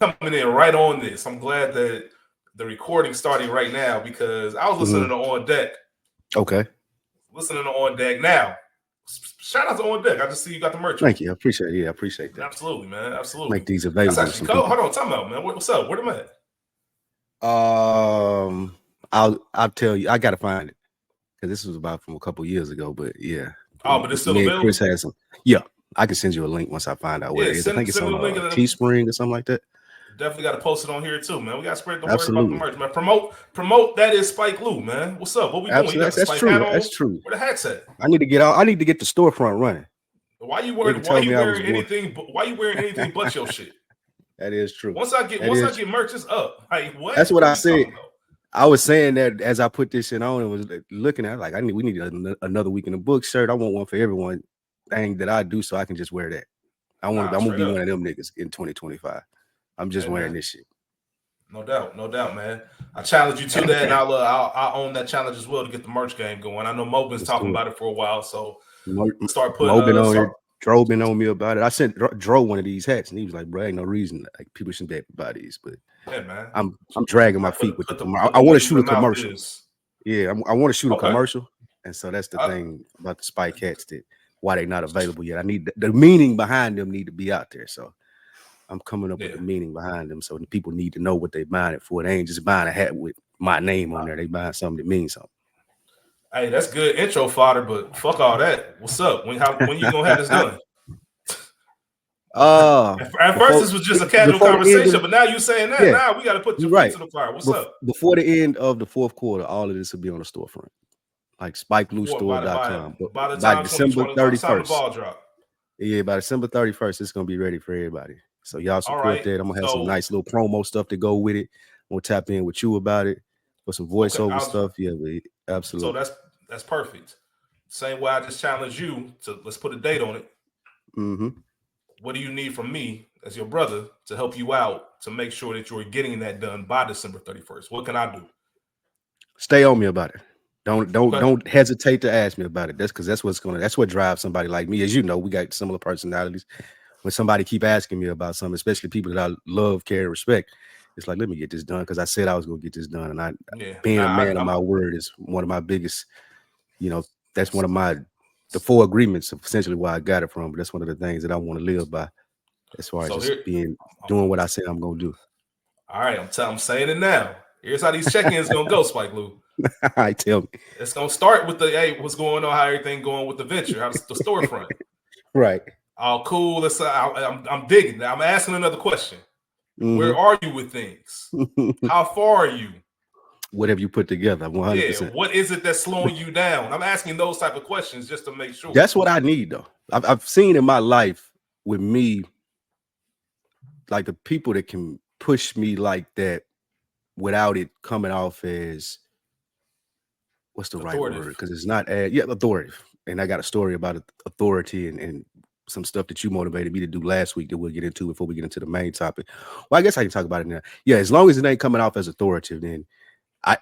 coming in right on this. I'm glad that the recording starting right now because I was listening to On Deck. Okay. Listening to On Deck now. Shout out to On Deck. I just see you got the merch. Thank you. I appreciate it. Yeah, I appreciate that. Absolutely, man. Absolutely. Make these available. That's actually cool. Hold on, time out, man. What's up? Where them at? I'll tell you. I gotta find it because this was about from a couple years ago. But yeah. Oh, but it's still available. Chris has some. Yeah, I can send you a link once I find out where it is. I think it's on Teespring or something like that. Definitely got to post it on here too, man. We got to spread the word about the merch, man. Promote. That is Spike Lou, man. What's up? What we doing? That's true. That's true. Where the hat's at? I need to get out. I need to get the storefront running. Why you wearing anything but your shit? That is true. Once I get merch, it's up. Like what? That's what I said. I was saying that as I put this shit on and was looking at it, like we need another week in the book shirt. I want one for everyone thing that I do so I can just wear that. I'm gonna be one of them niggas in 2025. I'm just wearing this shit. No doubt, man. I challenge you to that, and I'll own that challenge as well to get the merch game going. I know Mo been talking about it for a while, so start putting. Mo been on it. Dro been on me about it. I sent Dro one of these hats, and he was like, "Bro, ain't no reason like people shouldn't be able to buy these." But yeah, man, I'm dragging my feet with the I want to shoot a commercial. Yeah, I want to shoot a commercial, and so that's the thing about the Spike hats that why they not available yet. I need the meaning behind them need to be out there. So I'm coming up with the meaning behind them, so the people need to know what they're buying it for. They ain't just buying a hat with my name on there. They buying something that means something. Hey, that's good intro fodder, but fuck all that. What's up? When you gonna have this done? At first, this was just a casual conversation, but now you're saying that. Now we got to put your feet to the fire. What's up? Before the end of the fourth quarter, all of this will be on the storefront, like SpikeLouStore.com. By December 31st. Yeah, by December 31st, it's gonna be ready for everybody. So y'all support that. I'm gonna have some nice little promo stuff to go with it. I'm gonna tap in with you about it for some voiceover stuff. Yeah, absolutely. So that's perfect. Same way I just challenged you to let's put a date on it. Mm-hmm. What do you need from me as your brother to help you out to make sure that you're getting that done by December 31st? What can I do? Stay on me about it. Don't hesitate to ask me about it. That's what drives somebody like me. As you know, we got similar personalities. When somebody keep asking me about something, especially people that I love, care, and respect, it's like, let me get this done because I said I was gonna get this done. And being a man of my word is one of my biggest, that's one of the 4 agreements of essentially where I got it from. But that's one of the things that I want to live by as far as just doing what I say I'm gonna do. All right, I'm saying it now. Here's how these check-ins gonna go, Spike Lou. All right, tell me. It's gonna start with what's going on, how everything going with the venture, how's the storefront. Right. Oh, cool. I'm digging. I'm asking another question. Mm-hmm. Where are you with things? How far are you? What have you put together? 100%. Yeah. What is it that's slowing you down? I'm asking those type of questions just to make sure. That's what I need, though. I've seen in my life with me, like the people that can push me like that without it coming off as what's the right word? Because it's not authoritative. And I got a story about authority and some stuff that you motivated me to do last week that we'll get into before we get into the main topic. Well, I guess I can talk about it now. Yeah, as long as it ain't coming off as authoritative, then I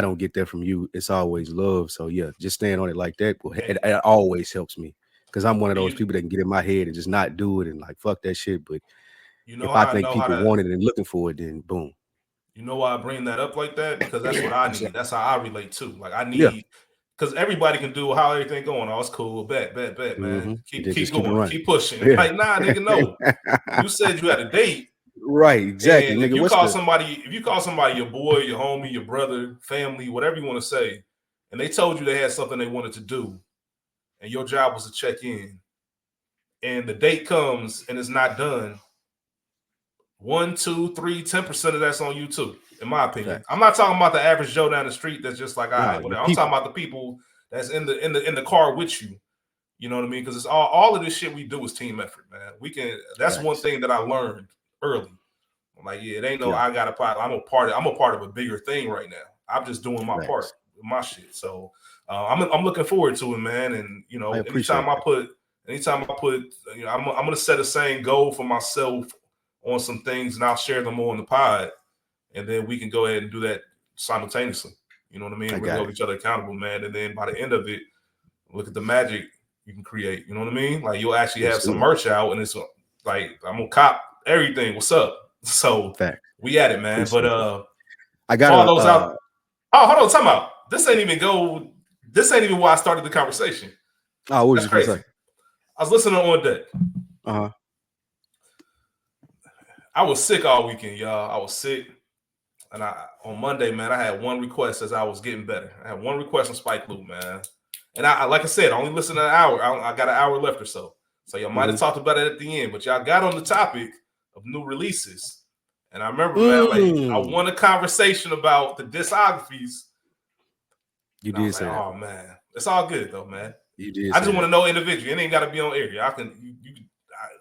don't get that from you. It's always love. So yeah, just staying on it like that, it always helps me because I'm one of those people that can get in my head and just not do it and like fuck that shit. But if I think people want it and looking for it, then boom. You know why I bring that up like that? Because that's what I need. That's how I relate too. Like I need. Because everybody can do how everything going. Oh, it's cool. Bet, man. Mm-hmm. Keep going. Keep pushing. Yeah. Like, nah, nigga, no. You said you had a date. Right, exactly. And nigga, if you call somebody your boy, your homie, your brother, family, whatever you want to say, and they told you they had something they wanted to do, and your job was to check in, and the date comes and it's not done, 1, 2, 3, 10% of that's on you too. In my opinion, right. I'm not talking about the average Joe down the street that's just like, I'm talking about the people that's in the car with you. You know what I mean? Because it's all of this shit we do is team effort, man. That's one thing that I learned early. I'm like, it ain't no I got a part. I'm a part of a bigger thing right now. I'm just doing my part, my shit. So I'm looking forward to it, man. And anytime I put, I'm gonna set a same goal for myself on some things, and I'll share them on the pod. And then we can go ahead and do that simultaneously. You know what I mean? We're hold each other accountable, man. And then by the end of it, look at the magic you can create. You know what I mean? Like you'll actually have some merch out, and it's like I'm gonna cop everything. What's up? So Fact. we at it, man. Appreciate But I for all got those out. Oh, hold on, time out. This ain't even why I started the conversation. Oh, what was That's you gonna crazy. say? I was listening on deck. Uh-huh. I was sick all weekend, y'all. I was sick. And on Monday, man, I had one request as I was getting better. I had one request from Spike Lee, man. And I like I said, I only listened an hour. I got an hour left or so. So y'all might have talked about it at the end, but y'all got on the topic of new releases. And I remember, man, like I won a conversation about the discographies. You did say like, that. Oh man, it's all good though, man. You did. I just want to know individually. It ain't got to be on air.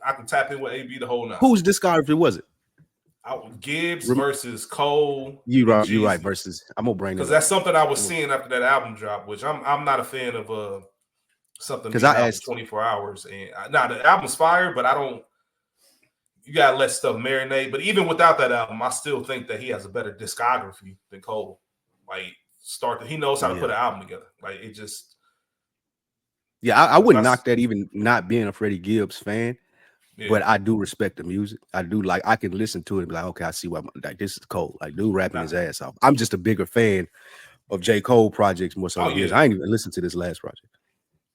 I can tap in with AB the whole night. Whose discography was it? Gibbs versus Cole. You right. Versus, I'm gonna bring because that's something I was seeing after that album drop, which I'm not a fan of. Something because I asked 24 hours, and now the album's fire, but I don't. You gotta let stuff marinate. But even without that album, I still think that he has a better discography than Cole. Like he knows how to put an album together. Like it just. Yeah, I wouldn't knock that, even not being a Freddie Gibbs fan. Yeah. But I do respect the music. I do like. I can listen to it and be like, okay, I see why. Like this is Cole. Like dude rapping his ass off. I'm just a bigger fan of J. Cole projects more so than his. I ain't even listened to this last project.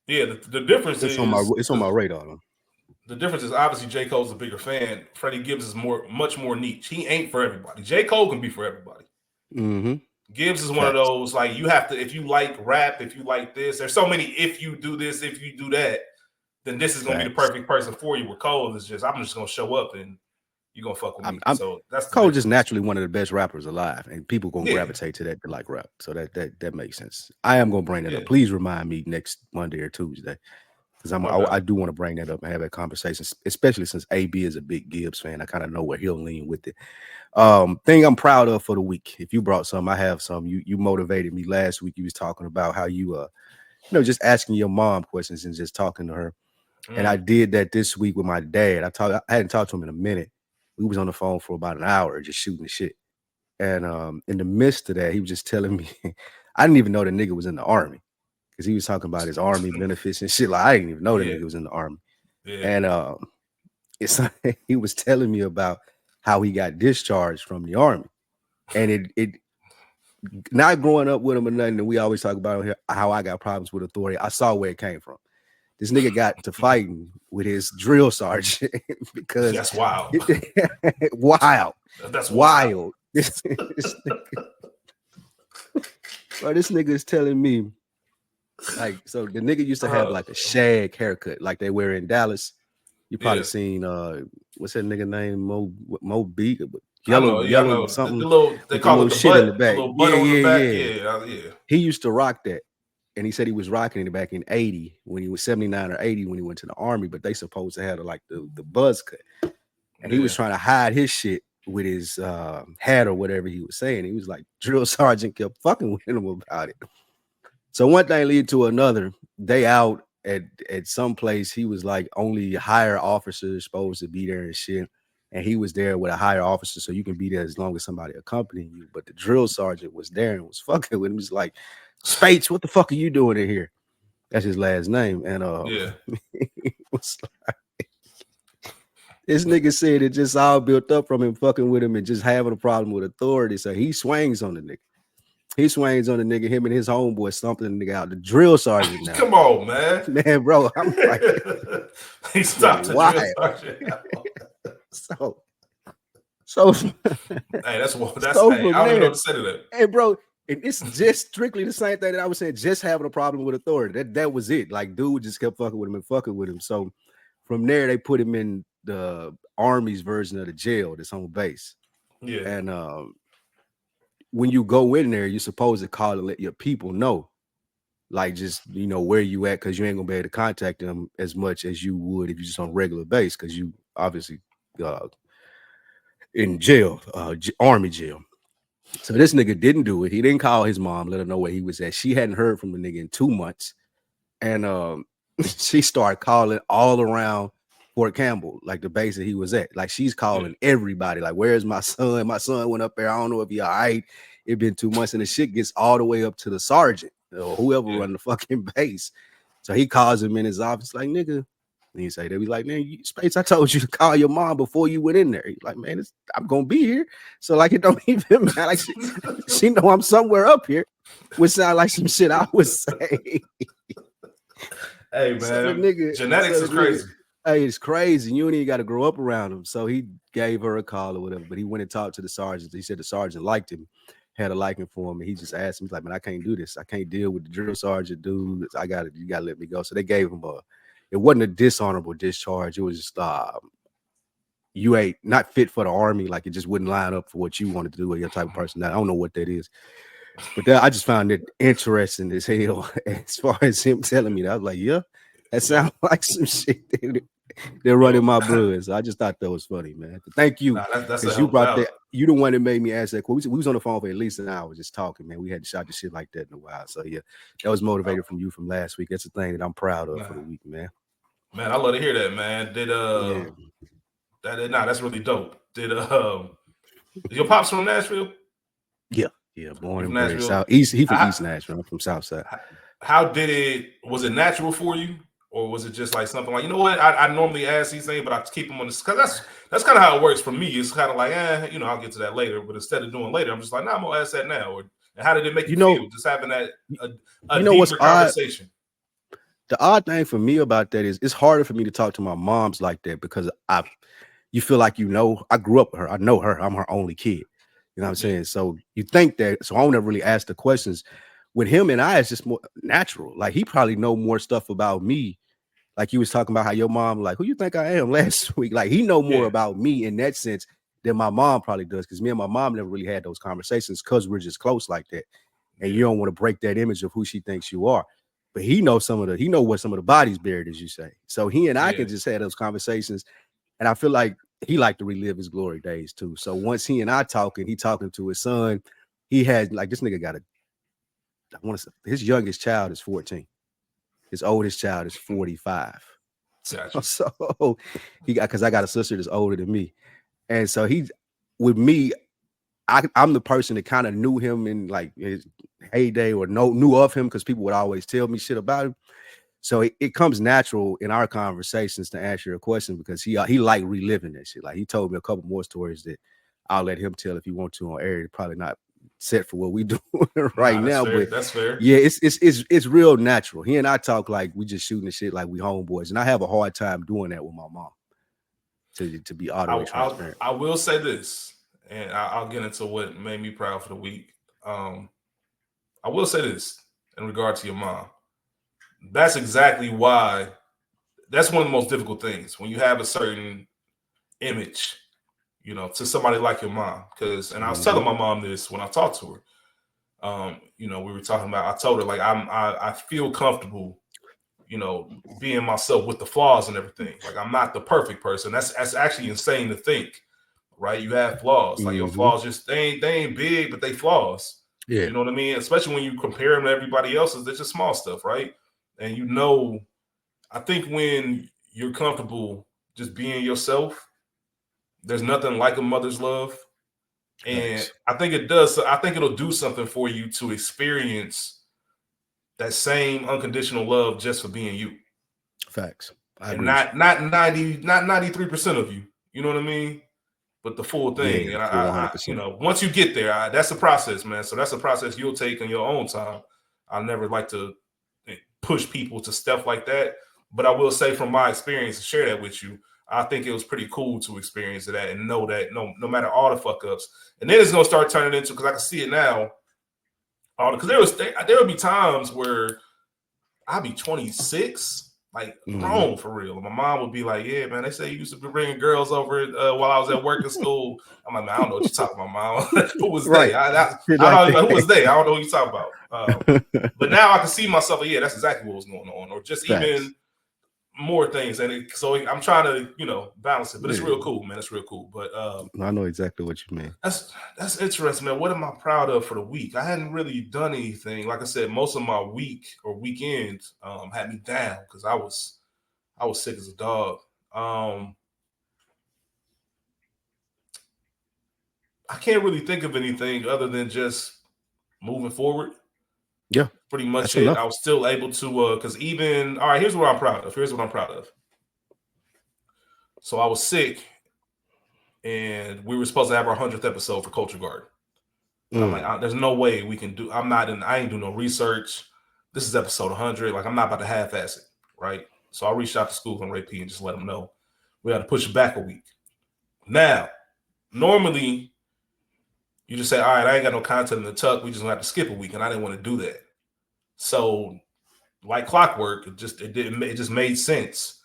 Yeah, the difference is it's on my radar. Though. The difference is obviously J. Cole's a bigger fan. Freddie Gibbs is much more niche. He ain't for everybody. J. Cole can be for everybody. Mm-hmm. Gibbs is one of those, like, you have to, if you like rap, if you like this, there's so many, if you do this, if you do that, then this is going to be the perfect person for you. With Cole, is just, I'm just going to show up and you're going to fuck with me. So that's Cole just naturally one of the best rappers alive, and people going to gravitate to that to like rap. So that makes sense. I am going to bring that up. Please remind me next Monday or Tuesday, because I do want to bring that up and have that conversation, especially since AB is a big Gibbs fan. I kind of know where he'll lean with it. Thing I'm proud of for the week. If you brought some, I have some. You motivated me last week. You was talking about how you just asking your mom questions and just talking to her. And I did that this week with my dad. I hadn't talked to him in a minute. We was on the phone for about an hour just shooting the shit. And in the midst of that, he was just telling me, I didn't even know the nigga was in the army, because he was talking about his army benefits and shit. Like I didn't even know the nigga was in the army. Yeah. And he was telling me about how he got discharged from the army. And it not growing up with him or nothing, and we always talk about here how I got problems with authority. I saw where it came from. This nigga got to fighting with his drill sergeant because that's wild. Wild. That's wild. This nigga is telling me, like, so the nigga used to have like a shag haircut like they wear in Dallas. You probably seen what's that nigga name? Mo Beat, yellow something. They call it the shit butt, in the back. The little butt on the back. Yeah. He used to rock that. And he said he was rocking it back in 80 when he was 79 or 80 when he went to the army, but they supposed to have like the buzz cut. And he was trying to hide his shit with his hat or whatever he was saying. He was like, drill sergeant kept fucking with him about it. So one thing lead to another. They out at some place. He was like, only higher officers supposed to be there and shit. And he was there with a higher officer, so you can be there as long as somebody accompanying you. But the drill sergeant was there and was fucking with him. He was like, Spates, what the fuck are you doing in here? That's his last name. And he was like, this nigga said it just all built up from him fucking with him and just having a problem with authority. So he swings on the nigga. Him and his homeboy stomping the nigga out. The drill sergeant now. Come on, man. Man, bro. I'm like, he stopped the drill sergeant. So hey, that's I don't even know what to say to that. Hey, bro. And it's just strictly the same thing that I was saying, just having a problem with authority. That was it. Like, dude just kept fucking with him. So from there, they put him in the Army's version of the jail that's on base. Yeah. And when you go in there, you're supposed to call and let your people know, like, just, where you at, because you ain't going to be able to contact them as much as you would if you're just on regular base, because you obviously in jail, Army jail. So this nigga didn't do it. He didn't call his mom, let her know where he was at. She hadn't heard from the nigga in 2 months. And she started calling all around Fort Campbell, like the base that he was at. Like, she's calling everybody, like, where's my son? My son went up there. I don't know if he all right. It been 2 months. And the shit gets all the way up to the sergeant or whoever run the fucking base. So he calls him in his office like, nigga, And he say, they be like, man, Space, I told you to call your mom before you went in there. He's like, man, I'm gonna be here. So like it don't even matter. Like she know I'm somewhere up here, which sound like some shit I would say. Hey man, so nigga, genetics is crazy. Hey, it's crazy. You ain't even got to grow up around him. So he gave her a call or whatever, but he went and talked to the sergeant. He said the sergeant liked him, had a liking for him, and he just asked him, he's like, man, I can't do this. I can't deal with the drill sergeant dude. You gotta let me go. So they gave him it wasn't a dishonorable discharge. It was just you ain't not fit for the Army. Like it just wouldn't line up for what you wanted to do with your type of person. I don't know what that is. But I just found it interesting as hell as far as him telling me that. I was like, yeah, that sounds like some shit they're running my blood. So I just thought that was funny, man. But thank you. That's you brought that. You the one that made me ask that question. We was on the phone for at least an hour just talking, man. We hadn't shot the shit like that in a while. So yeah, that was motivated from you from last week. That's the thing that I'm proud of for the week, man. Man, I love to hear that, man. That's really dope. Did your pops from Nashville? Yeah, born and raised South East. He from East Nashville. I'm from South Side. How was it natural for you, or was it just like something like, you know what? I normally ask these things, but I keep them on this because that's kind of how it works for me. It's kind of like, I'll get to that later. But instead of doing later, I'm just like, I'm gonna ask that now. Or how did it make you feel? Just having that deeper conversation. The odd thing for me about that is it's harder for me to talk to my moms like that because you feel like I grew up with her. I know her. I'm her only kid. You know what I'm saying? So you think that, so I don't ever really ask the questions. With him and I, it's just more natural. Like he probably know more stuff about me. Like you was talking about how your mom, like, who you think I am last week? Like he know more about me in that sense than my mom probably does. Cause me and my mom never really had those conversations because we're just close like that. And you don't want to break that image of who she thinks you are. But he knows what some of the bodies buried, as you say. So he and I can just have those conversations. And I feel like he liked to relive his glory days too. So once he and I talking, he talking to his son, he had like, this nigga his youngest child is 14. His oldest child is 45. Gotcha. So because I got a sister that's older than me. And so with me, I'm the person that kind of knew him in like his heyday or knew of him because people would always tell me shit about him. So it comes natural in our conversations to answer your question because he like reliving that shit. Like he told me a couple more stories that I'll let him tell if he want to on air. Probably not set for what we do now, fair. but that's fair. Yeah, it's real natural. He and I talk like we just shooting the shit like we homeboys, and I have a hard time doing that with my mom. To be utterly transparent, I will say this, and I'll get into what made me proud for the week. I will say this in regard to your mom. That's exactly why. That's one of the most difficult things when you have a certain image, to somebody like your mom. And I was telling my mom this when I talked to her. We were talking about. I told her like I feel comfortable, being myself with the flaws and everything. Like I'm not the perfect person. That's actually insane to think, right? You have flaws. Like your flaws just they ain't big, but they flaws. Yeah, you know what I mean. Especially when you compare them to everybody else's, they're just small stuff, right? And I think when you're comfortable just being yourself, there's nothing like a mother's love. And Thanks. I think it does. I think it'll do something for you to experience that same unconditional love just for being you. Facts. I and agree. not 93% of you. You know what I mean? But the full thing. Yeah, and I once you get there, that's a process, man. So that's a process you'll take in your own time. I never like to push people to stuff like that. But I will say from my experience to share that with you, I think it was pretty cool to experience that and know that no matter all the fuck ups. And then it's gonna start turning into, because I can see it now. Because there would be times where I'd be 26, like grown for real. My mom would be like, "Yeah, man, they say you used to be bringing girls over while I was at work in school." I'm like, "Man, I don't know what you're talking about, mom." Who was they? I don't know who was they. I don't know what you're talking about. But now I can see myself. Like, yeah, that's exactly what was going on, or just even more things. And so I'm trying to, balance it. But it's real cool, man. It's real cool. But I know exactly what you mean. That's interesting, man. What am I proud of for the week? I hadn't really done anything. Like I said, most of my week or weekends had me down because I was sick as a dog. I can't really think of anything other than just moving forward. Yeah, pretty much it. Enough. I was still able to, because all right, here's what I'm proud of. So I was sick, and we were supposed to have our 100th episode for Culture Garden. And I'm like, there's no way we can do. I ain't doing no research. This is episode 100. Like, I'm not about to half-ass it, right? So I reached out to School and Ray P and just let them know we had to push it back a week. Now, normally, you just say, all right, I ain't got no content in the tuck. We just gonna have to skip a week, and I didn't want to do that. So, like clockwork, it just made sense.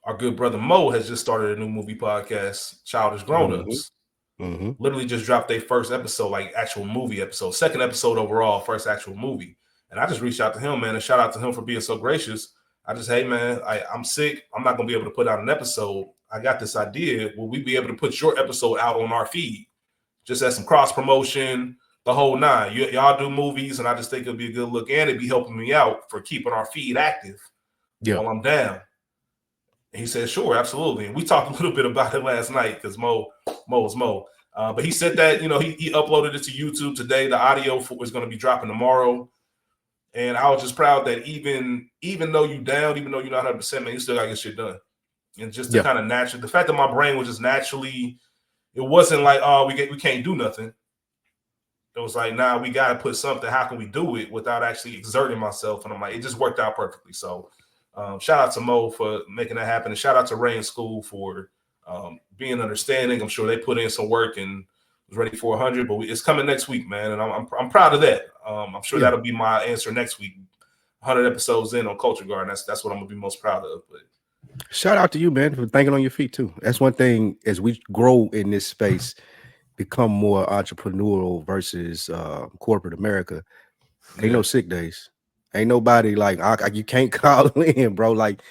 Our good brother Mo has just started a new movie podcast, Childish Grown-Ups. Literally just dropped their first episode, like actual movie episode, second episode overall, first actual movie. And I just reached out to him, man, and shout out to him for being so gracious. I just, hey, man, I'm sick. I'm not going to be able to put out an episode. I got this idea. Will we be able to put your episode out on our feed? Just as some cross promotion, the whole nine. Y'all do movies, and I just think it'll be a good look, and it'd be helping me out for keeping our feed active while I'm down. And he said, sure, absolutely. And we talked a little bit about it last night because Mo is Mo. But he said that, he uploaded it to YouTube today. The audio is going to be dropping tomorrow. And I was just proud that even though you down, even though you're not 100%, man, you still got to get shit done. And just to kind of naturally, the fact that my brain was just naturally, it wasn't like, oh, we can't do nothing. It was like, nah, we got to put something. How can we do it without actually exerting myself? And I'm like, it just worked out perfectly. So shout out to Mo for making that happen. And shout out to Ray and School for being understanding. I'm sure they put in some work and was ready for 100, but it's coming next week, man. And I'm proud of that. I'm sure that'll be my answer next week. 100 episodes in on Culture Garden. That's what I'm gonna be most proud of. But shout out to you, man, for thinking on your feet too. That's one thing as we grow in this space, become more entrepreneurial versus corporate America. Ain't no sick days. Ain't nobody like you can't call in, bro. Like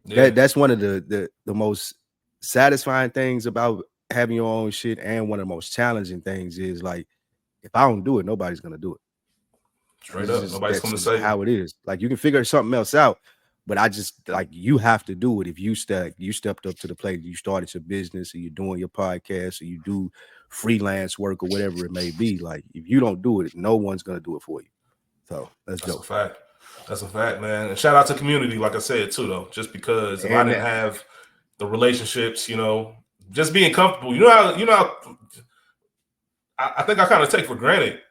that's one of the most satisfying things about having your own shit, and one of the most challenging things is like, if I don't do it, nobody's gonna do it. Straight up, nobody's coming to say how it is. Like, you can figure something else out, but I just like, you have to do it. If you stepped up to the plate, you started your business, or you're doing your podcast, or you do freelance work, or whatever it may be. Like, if you don't do it, no one's gonna do it for you. So that's dope. A fact. That's a fact, man. And shout out to community, like I said too, though. Just because if I didn't have the relationships, just being comfortable. I think I kind of take for granted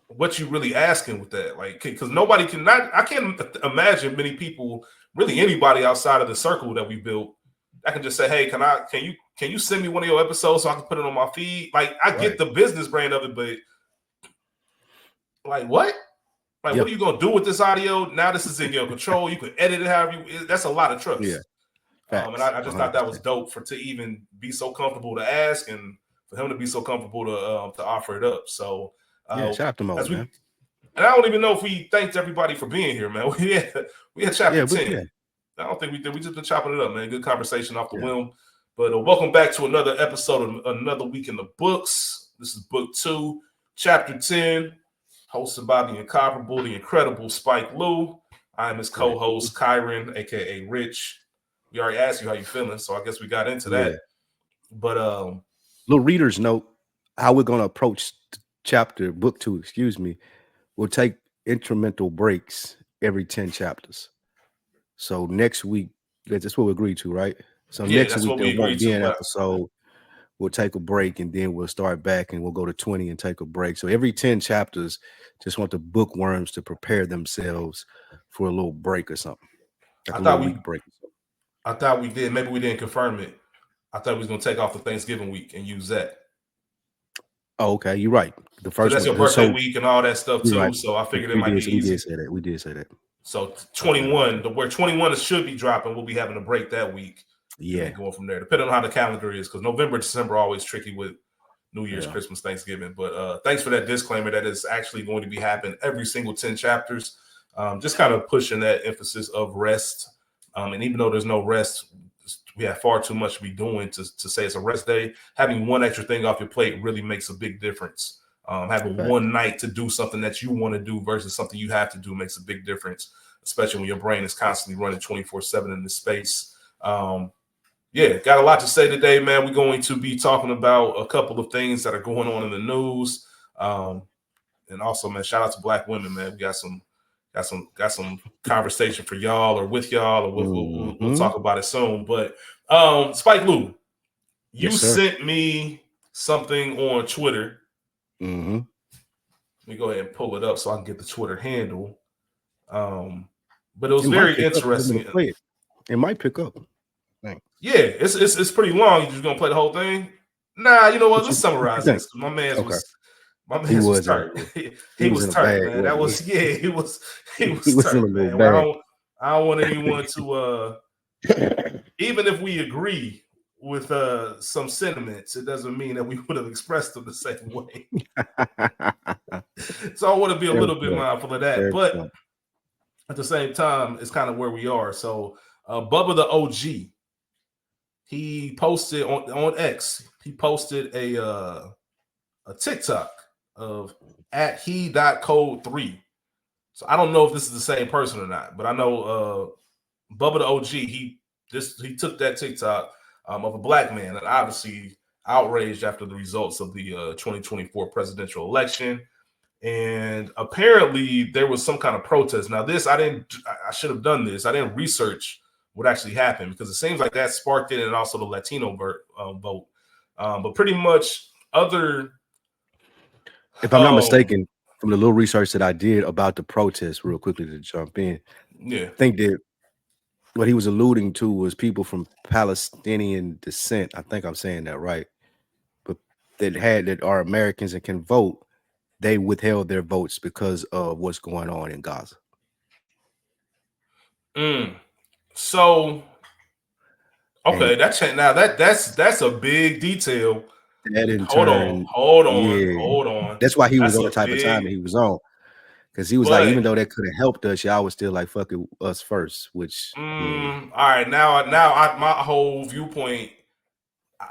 what you really asking with that, like, because I can't imagine many people, really anybody outside of the circle that we built, that can just say, hey, can you send me one of your episodes so I can put it on my feed? Like, I get the business brand of it, but like, what? Like, what are you gonna do with this audio? Now this is in your control. You can edit it however that's a lot of trust. Yeah. And I just 100%. Thought that was dope to even be so comfortable to ask, and for him to be so comfortable to offer it up. So shout out to Mo, man. And I don't even know if we thanked everybody for being here, man. We had chapter 10. I don't think we did. We just been chopping it up, man. Good conversation off the whim. But welcome back to another episode of Another Week in the Books. This is book 2, chapter 10, hosted by the incomparable, the incredible Spike Lou. I am his co-host, Kyron, aka Rich. We already asked you how you feeling, so I guess we got into that. But little readers note how we're gonna approach book 2, we'll take incremental breaks every 10 chapters. So next week, that's what we agreed to, right? So next week there won't be an episode. We'll take a break, and then we'll start back, and we'll go to 20 and take a break. So every 10 chapters, just want the bookworms to prepare themselves for a little break or something. Like I thought we did. Maybe we didn't confirm it. I thought we was gonna take off the Thanksgiving week and use that. Oh, okay, you're right. The first that's your birthday week and all that stuff too. Right. So I figured it might be easy. We did say that. So 21, where 21 should be dropping, we'll be having a break that week. Yeah, and going from there, depending on how the calendar is, because November, December are always tricky with New Year's, Christmas, Thanksgiving. But thanks for that disclaimer. That is actually going to be happening every single 10 chapters. Just kind of pushing that emphasis of rest. And even though there's no rest, we have far too much to be doing to say it's a rest day. Having one extra thing off your plate really makes a big difference. Having one night to do something that you want to do versus something you have to do makes a big difference, especially when your brain is constantly running 24/7 in this space. Got a lot to say today, man. We're going to be talking about a couple of things that are going on in the news. And also, man, shout out to Black women, man. We got some got some conversation for y'all or with y'all, or we'll talk about it soon. But Spike Lou, you sent me something on Twitter. Mm-hmm. Let me go ahead and pull it up so I can get the Twitter handle. But it was very interesting. It might pick up. Thanks. Yeah, it's pretty long. You just gonna play the whole thing? Nah, you know what? Let's summarize this. My man was tight. he was tight, man. That was he was tight, man. Well, I don't want anyone to even if we agree with some sentiments, it doesn't mean that we would have expressed them the same way. So I want to be a little bit mindful of that. But at the same time, it's kind of where we are. So Bubba the OG, he posted on X, he posted a TikTok of @he.code3. So I don't know if this is the same person or not, but I know Bubba the OG, he took that TikTok of a black man and obviously outraged after the results of the 2024 presidential election. And apparently there was some kind of protest. Now this, I should have done this. I didn't research what actually happened because it seems like that sparked it, and also the Latino vote. But pretty much other. If I'm not mistaken, from the little research that I did about the protest, real quickly to jump in, I think that what he was alluding to was people from Palestinian descent. I think I'm saying that right, but that are Americans and can vote. They withheld their votes because of what's going on in Gaza. So, okay, that's a big detail. That in hold on. That's why he was on the type of time that he was on, because he was like, even though that could have helped us, y'all was still like, fuck it, us first. Which all right, now my whole viewpoint,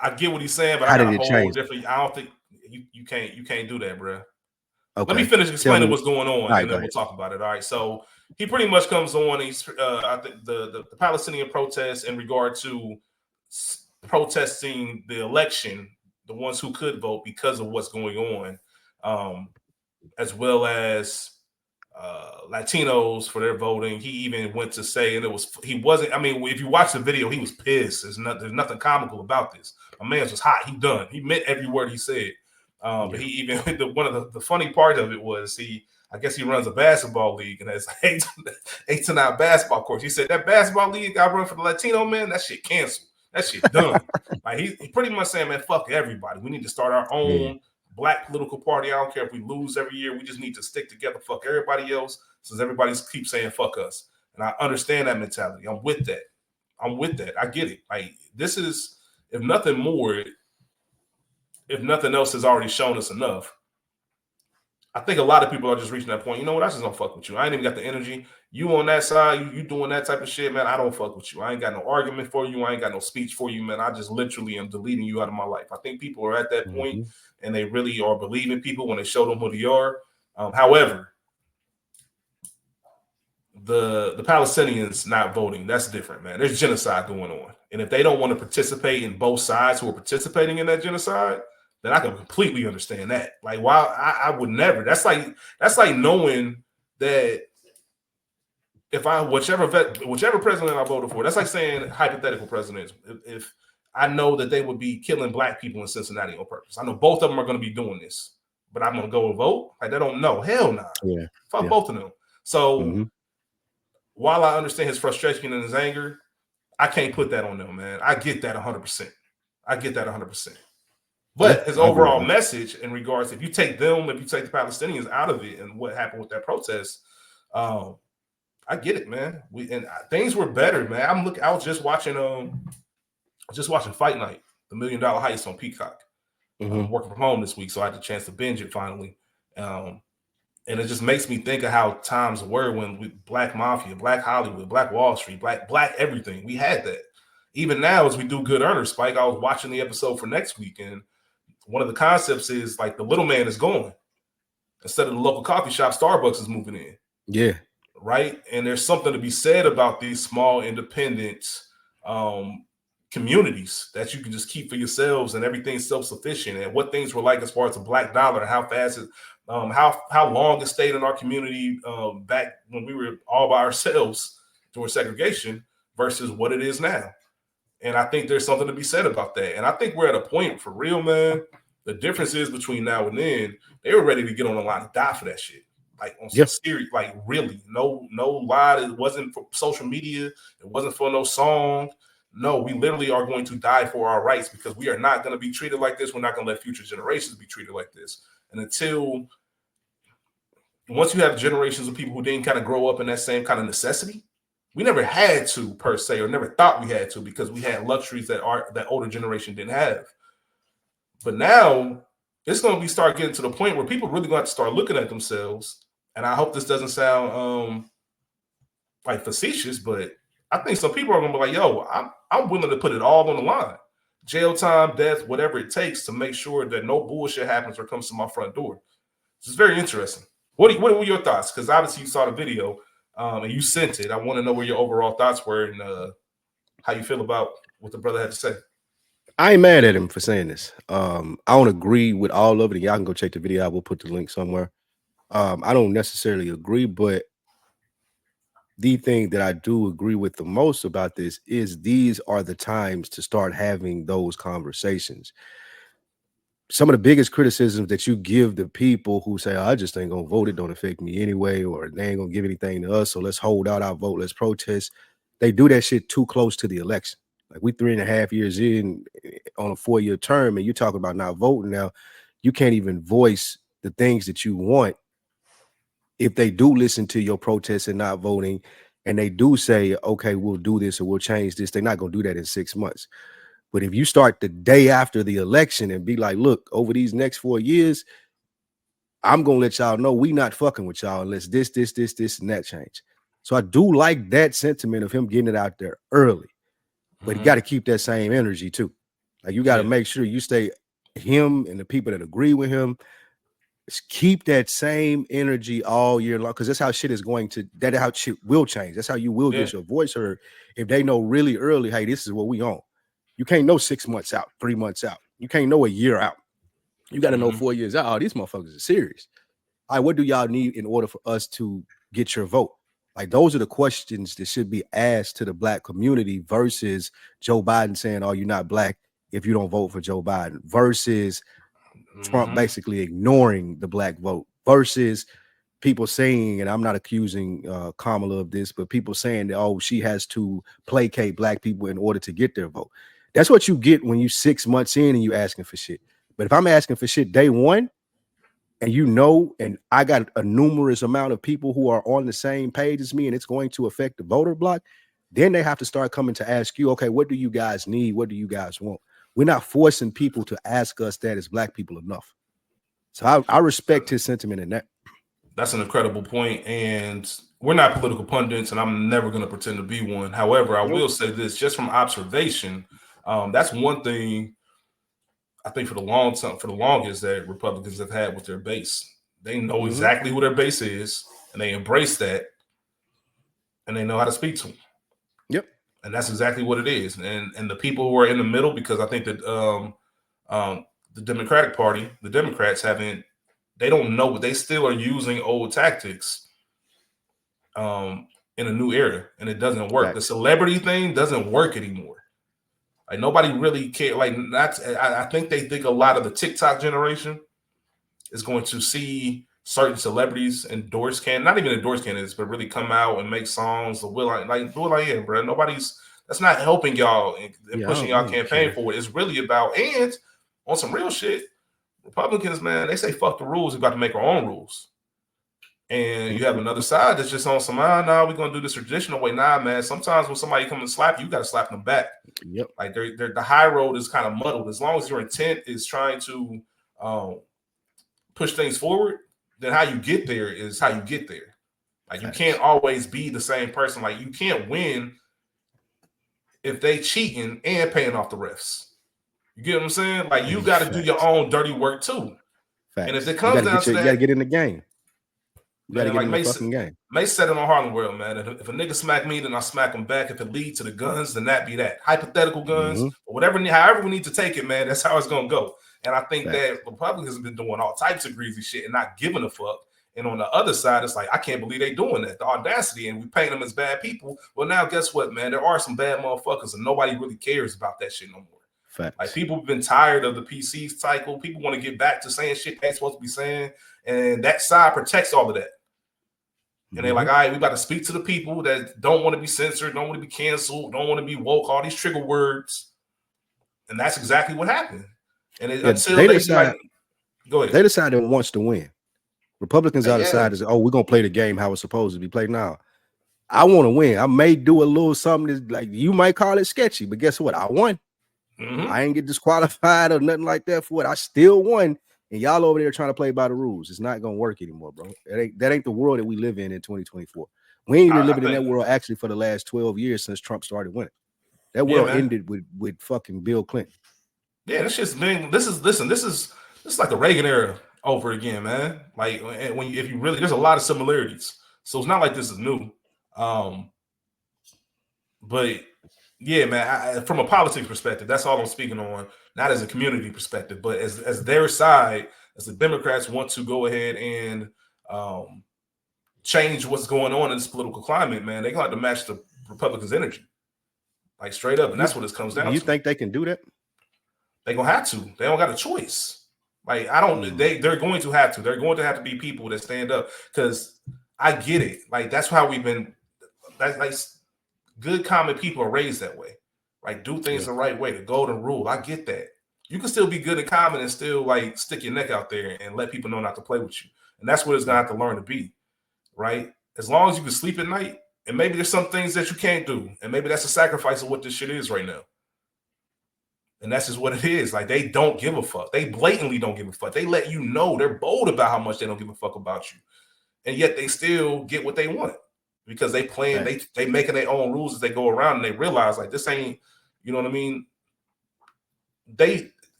I get what he's saying, but I got a whole different. I don't think you can't do that, bro. Okay. Let me finish explaining what's going on, and then we'll talk about it. All right. So he pretty much comes on. He's I think the Palestinian protests in regard to protesting the election, the ones who could vote because of what's going on, as well as Latinos for their voting. He even went to say, and he wasn't. I mean, if you watch the video, he was pissed. There's nothing comical about this. My man's was hot. He done. He meant every word he said. But he even one of the funny part of it was I guess he runs a basketball league and has 8 to 9 basketball courts. He said that basketball league I run for the Latino man, that shit canceled. That shit done. Like he pretty much saying, man, fuck everybody. We need to start our own black political party. I don't care if we lose every year. We just need to stick together. Fuck everybody else, since everybody keeps saying fuck us. And I understand that mentality. I'm with that. I get it. Like this is, if nothing more, if nothing else has already shown us enough, I think a lot of people are just reaching that point. You know what? I just don't fuck with you. I ain't even got the energy. You on that side, you doing that type of shit, man. I don't fuck with you. I ain't got no argument for you. I ain't got no speech for you, man. I just literally am deleting you out of my life. I think people are at that point, and they really are believing people when they show them who they are. However, the Palestinians not voting, that's different, man. There's genocide going on. And if they don't want to participate in both sides who are participating in that genocide, then I can completely understand that. Like, why I would never. That's like knowing that if whichever president I voted for, that's like saying hypothetical presidents. If I know that they would be killing black people in Cincinnati on purpose, I know both of them are going to be doing this, but I'm going to go and vote. Like, they don't know. Hell no. Nah. Fuck both of them. So while I understand his frustration and his anger, I can't put that on them, man. I get that 100%. But his overall message in regards, if you take the Palestinians out of it and what happened with that protest, I get it, man. Things were better, man. I was just watching Fight Night, the $1 Million Heist on Peacock. I'm working from home this week, so I had the chance to binge it finally. And it just makes me think of how times were when we Black Mafia, Black Hollywood, Black Wall Street, Black everything. We had that. Even now, as we do Good Earners, Spike, I was watching the episode for next week, and one of the concepts is like the little man is going. Instead of the local coffee shop, Starbucks is moving in. Yeah. Right. And there's something to be said about these small independent communities that you can just keep for yourselves, and everything's self-sufficient, and what things were like as far as the black dollar, how fast it, how long it stayed in our community back when we were all by ourselves during segregation versus what it is now. And I think there's something to be said about that. And I think we're at a point for real, man. The difference is between now and then, they were ready to get on the line and die for that shit. Like on some serious, like really, no lie. It wasn't for social media. It wasn't for no song. No, we literally are going to die for our rights because we are not going to be treated like this. We're not going to let future generations be treated like this. And until once you have generations of people who didn't kind of grow up in that same kind of necessity, we never had to per se, or never thought we had to, because we had luxuries that older generation didn't have. But now it's going to start getting to the point where people really going to have to start looking at themselves. And I hope this doesn't sound like facetious, but I think some people are going to be like, yo, I'm willing to put it all on the line. Jail time, death, whatever it takes to make sure that no bullshit happens or comes to my front door. It's very interesting. What were your thoughts? Because obviously you saw the video and you sent it. I want to know where your overall thoughts were and how you feel about what the brother had to say. I ain't mad at him for saying this. I don't agree with all of it. Y'all can go check the video. I will put the link somewhere. I don't necessarily agree, but the thing that I do agree with the most about this is these are the times to start having those conversations. Some of the biggest criticisms that you give the people who say, oh, I just ain't gonna vote, it don't affect me anyway, or they ain't gonna give anything to us, so let's hold out our vote, let's protest. They do that shit too close to the election. Like we 3.5 years in on a 4-year term, and you talk about not voting now. You can't even voice the things that you want if they do listen to your protests and not voting, and they do say, okay, we'll do this or we'll change this. They're not gonna do that in 6 months. But if you start the day after the election and be like, look, over these next 4 years, I'm going to let y'all know we not fucking with y'all unless this, and that change. So I do like that sentiment of him getting it out there early. But you got to keep that same energy too. Like you got to make sure you stay him and the people that agree with him. Just keep that same energy all year long, because that's how shit is going to, that's how shit will change. That's how you will get your voice heard. If they know really early, hey, this is what we on. You can't know 6 months out, 3 months out. You can't know a year out. You got to know 4 years out. Oh, these motherfuckers are serious. All right, what do y'all need in order for us to get your vote? Like, those are the questions that should be asked to the black community versus Joe Biden saying, oh, you're not black if you don't vote for Joe Biden, versus Trump basically ignoring the black vote, versus people saying, and I'm not accusing Kamala of this, but people saying that, oh, she has to placate black people in order to get their vote. That's what you get when you 6 months in and you asking for shit. But if I'm asking for shit day one, and you know, and I got a numerous amount of people who are on the same page as me, and it's going to affect the voter block, then they have to start coming to ask you, okay, what do you guys need? What do you guys want? We're not forcing people to ask us that as black people enough. So I respect his sentiment in that. That's an incredible point. And we're not political pundits, and I'm never going to pretend to be one. However, I will say this, just from observation, that's one thing I think for the longest that Republicans have had with their base. They know exactly who their base is, and they embrace that, and they know how to speak to them. Yep. And that's exactly what it is. And the people who are in the middle, because I think that the Democratic Party, the Democrats they don't know, but they still are using old tactics in a new era, and it doesn't work. Right. The celebrity thing doesn't work anymore. Like, nobody really cares. Like, I think they think a lot of the TikTok generation is going to see certain celebrities not even endorse candidates, but really come out and make songs. Yeah, bro. That's not helping y'all and pushing y'all campaign forward. It's really about, and on some real shit, Republicans, man, they say fuck the rules. We're about to make our own rules. And you have another side that's just on some, no, we're going to do this traditional way. Nah, man, sometimes when somebody comes and slap you, you got to slap them back. Yep. Like, the high road is kind of muddled. As long as your intent is trying to push things forward, then how you get there is how you get there. Like, you can't always be the same person. Like, you can't win if they cheating and paying off the refs. You get what I'm saying? Like, you got to do your own dirty work too. Facts. And if it comes down to that, you got to get in the game. You got to Man, get like in the fucking game. Mace said it on Harlem World, man. If a nigga smack me, then I smack him back. If it leads to the guns, then that be that. Hypothetical guns, or whatever, however we need to take it, man, that's how it's gonna go. And I think that Republicans have been doing all types of greasy shit and not giving a fuck. And on the other side, it's like, I can't believe they doing that. The audacity, and we paint them as bad people. Well, now guess what, man? There are some bad motherfuckers, and nobody really cares about that shit no more. Facts. Like, people have been tired of the PC cycle. People want to get back to saying shit they're supposed to be saying, and that side protects all of that. And they're like, all right, we got to speak to the people that don't want to be censored, don't want to be canceled, don't want to be woke, all these trigger words. And that's exactly what happened. And until they decide, go ahead. They decided it wants to win. Republicans are decided, we're going to play the game how it's supposed to be played. Now, I want to win. I may do a little something that's like, you might call it sketchy, but guess what? I won. I ain't get disqualified or nothing like that for it. I still won. And y'all over there trying to play by the rules. It's not going to work anymore, bro. That ain't the world that we live in 2024. We ain't even living in that world actually for the last 12 years since Trump started winning. That world ended with fucking Bill Clinton. Yeah, this shit's been, this is like the Reagan era over again, man. Like, if you really, there's a lot of similarities. So it's not like this is new. But yeah, man, from a politics perspective, that's all I'm speaking on, not as a community perspective, but as their side, as the Democrats want to go ahead and change what's going on in this political climate, man, they're going to have to match the Republicans' energy. Like, straight up. And that's what it comes down to. You think they can do that? They're going to have to. They don't got a choice. Like, they're going to have to. They're going to have to be people that stand up, because I get it. Like, that's how we've been. That's like, good common people are raised that way. Like, do things the right way, the golden rule. I get that. You can still be good and common and still, like, stick your neck out there and let people know not to play with you. And that's what it's going to have to learn to be, right? As long as you can sleep at night, and maybe there's some things that you can't do, and maybe that's a sacrifice of what this shit is right now. And that's just what it is. Like, they don't give a fuck. They blatantly don't give a fuck. They let you know. They're bold about how much they don't give a fuck about you. And yet they still get what they want, because they playing, they making their own rules as they go around, and they realize, like, this ain't, you know what I mean?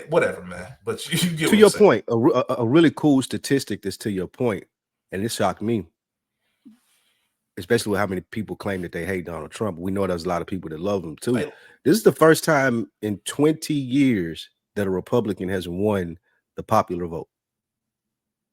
Whatever, man. But you get to your point, a really cool statistic that's to your point, and it shocked me, especially with how many people claim that they hate Donald Trump. We know there's a lot of people that love him too. This is the first time in 20 years that a Republican has won the popular vote.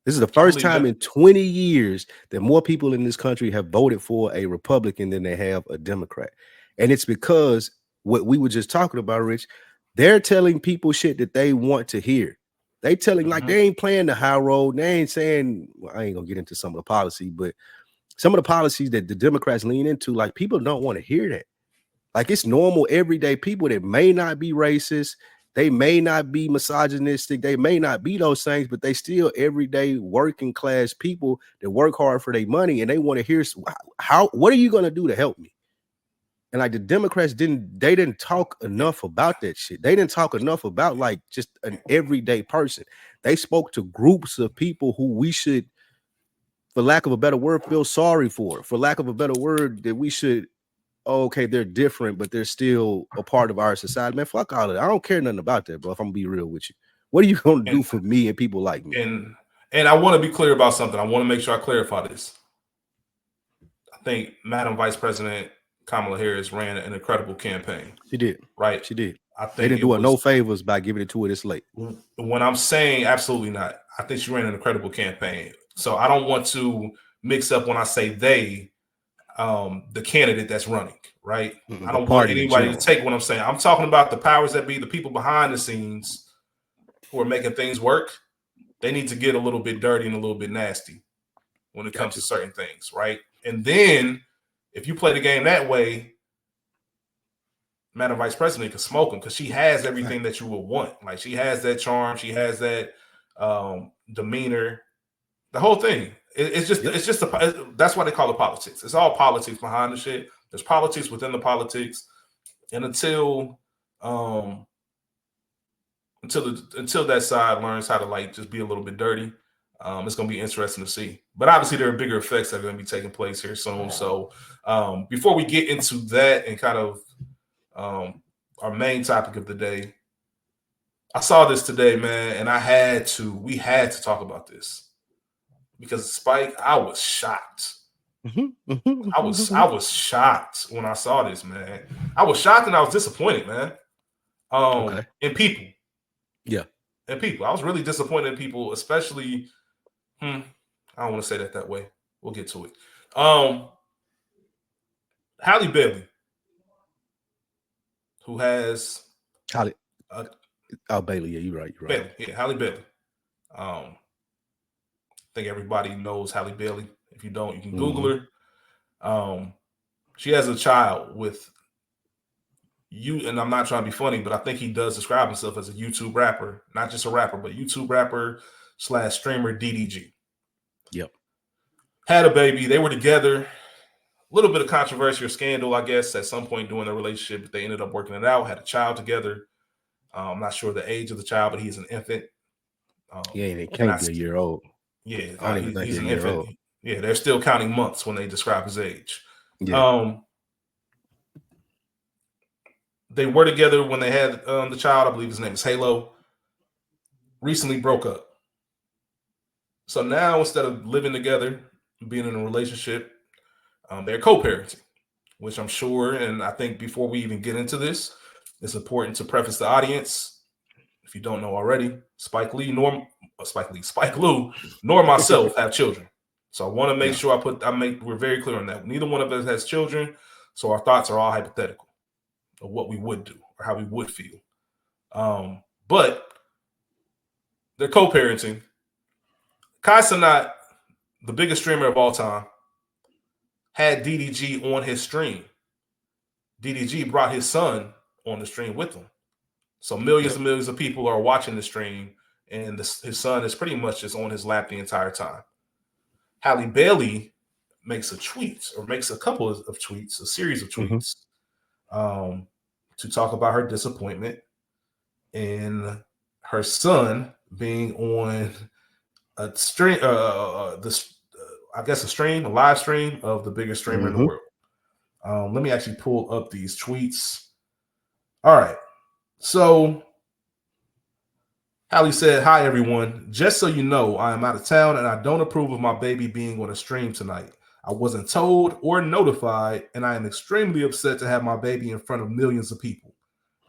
This is the first time in 20 years that more people in this country have voted for a Republican than they have a Democrat. And it's because what we were just talking about, Rich, they're telling people shit that they want to hear. They telling, like, they ain't playing the high road. They ain't saying, well, I ain't gonna get into some of the policy, but some of the policies that the Democrats lean into, like, people don't want to hear that. Like, it's normal, everyday people that may not be racist, they may not be misogynistic, they may not be those things, but they still everyday working class people that work hard for their money, and they want to hear what are you going to do to help me? And like, the Democrats didn't talk enough about that shit. They didn't talk enough about, like, just an everyday person. They spoke to groups of people who we should, for lack of a better word, feel sorry for lack of a better word, that we should, okay, they're different, but they're still a part of our society. Man, fuck all of that. I don't care nothing about that, bro. If I'm gonna be real with you, what are you gonna do for me and people like me? And I want to be clear about something. I want to make sure I clarify this. I think Madam Vice President Kamala Harris ran an incredible campaign. She did. Right? She did. I think they didn't do her no favors by giving it to her this late. When I'm saying absolutely not, I think she ran an incredible campaign. So I don't want to mix up when I say they, the candidate that's running, right? I don't want anybody to take what I'm saying. I'm talking about the powers that be, the people behind the scenes who are making things work. They need to get a little bit dirty and a little bit nasty when it comes to certain things, right? And then if you play the game that way, Madam Vice President can smoke them, because she has everything that you would want. Like, she has that charm, she has that demeanor, the whole thing. It's just that's why they call it politics. It's all politics behind the shit. There's politics within the politics, and until that side learns how to, like, just be a little bit dirty, it's going to be interesting to see. But obviously, there are bigger effects that are going to be taking place here soon. So before we get into that and kind of our main topic of the day, I saw this today, man, and we had to talk about this. because Spike, I was shocked. I was shocked when I saw this, man. I was shocked and I was disappointed, man. Okay. In people. Yeah. In people. I was really disappointed in people, especially I don't want to say that way. We'll get to it. Halle Bailey, who has Bailey. Yeah, you're right. Bailey, yeah, Halle Bailey. I think everybody knows Halle Bailey. If you don't, you can Google her. She has a child with you, and I'm not trying to be funny, but I think he does describe himself as a YouTube rapper, not just a rapper, but YouTube rapper / streamer DDG. Yep. Had a baby. They were together. A little bit of controversy or scandal, I guess, at some point during their relationship, but they ended up working it out. Had a child together. I'm not sure the age of the child, but he's an infant. Yeah, and it can't be a year old. Yeah, he's an infant. Old. Yeah, they're still counting months when they describe his age. Yeah. They were together when they had the child. I believe his name is Halo. Recently broke up. So now instead of living together, being in a relationship, they're co-parenting, which I'm sure, and I think before we even get into this, it's important to preface the audience. If you don't know already, Spike Lee, Spike Lou, nor myself have children. So I want to make sure we're very clear on that. Neither one of us has children, so our thoughts are all hypothetical of what we would do or how we would feel. But they're co-parenting. Kai Cenat, the biggest streamer of all time, had DDG on his stream. DDG brought his son on the stream with him. So millions and millions of people are watching the stream, and his son is pretty much just on his lap the entire time. Halle Bailey makes a couple of tweets, a series of tweets, to talk about her disappointment in her son being on a stream, a live stream of the biggest streamer in the world. Let me actually pull up these tweets. All right. So Halle said, "Hi, everyone. Just so you know, I am out of town and I don't approve of my baby being on a stream tonight. I wasn't told or notified, and I am extremely upset to have my baby in front of millions of people.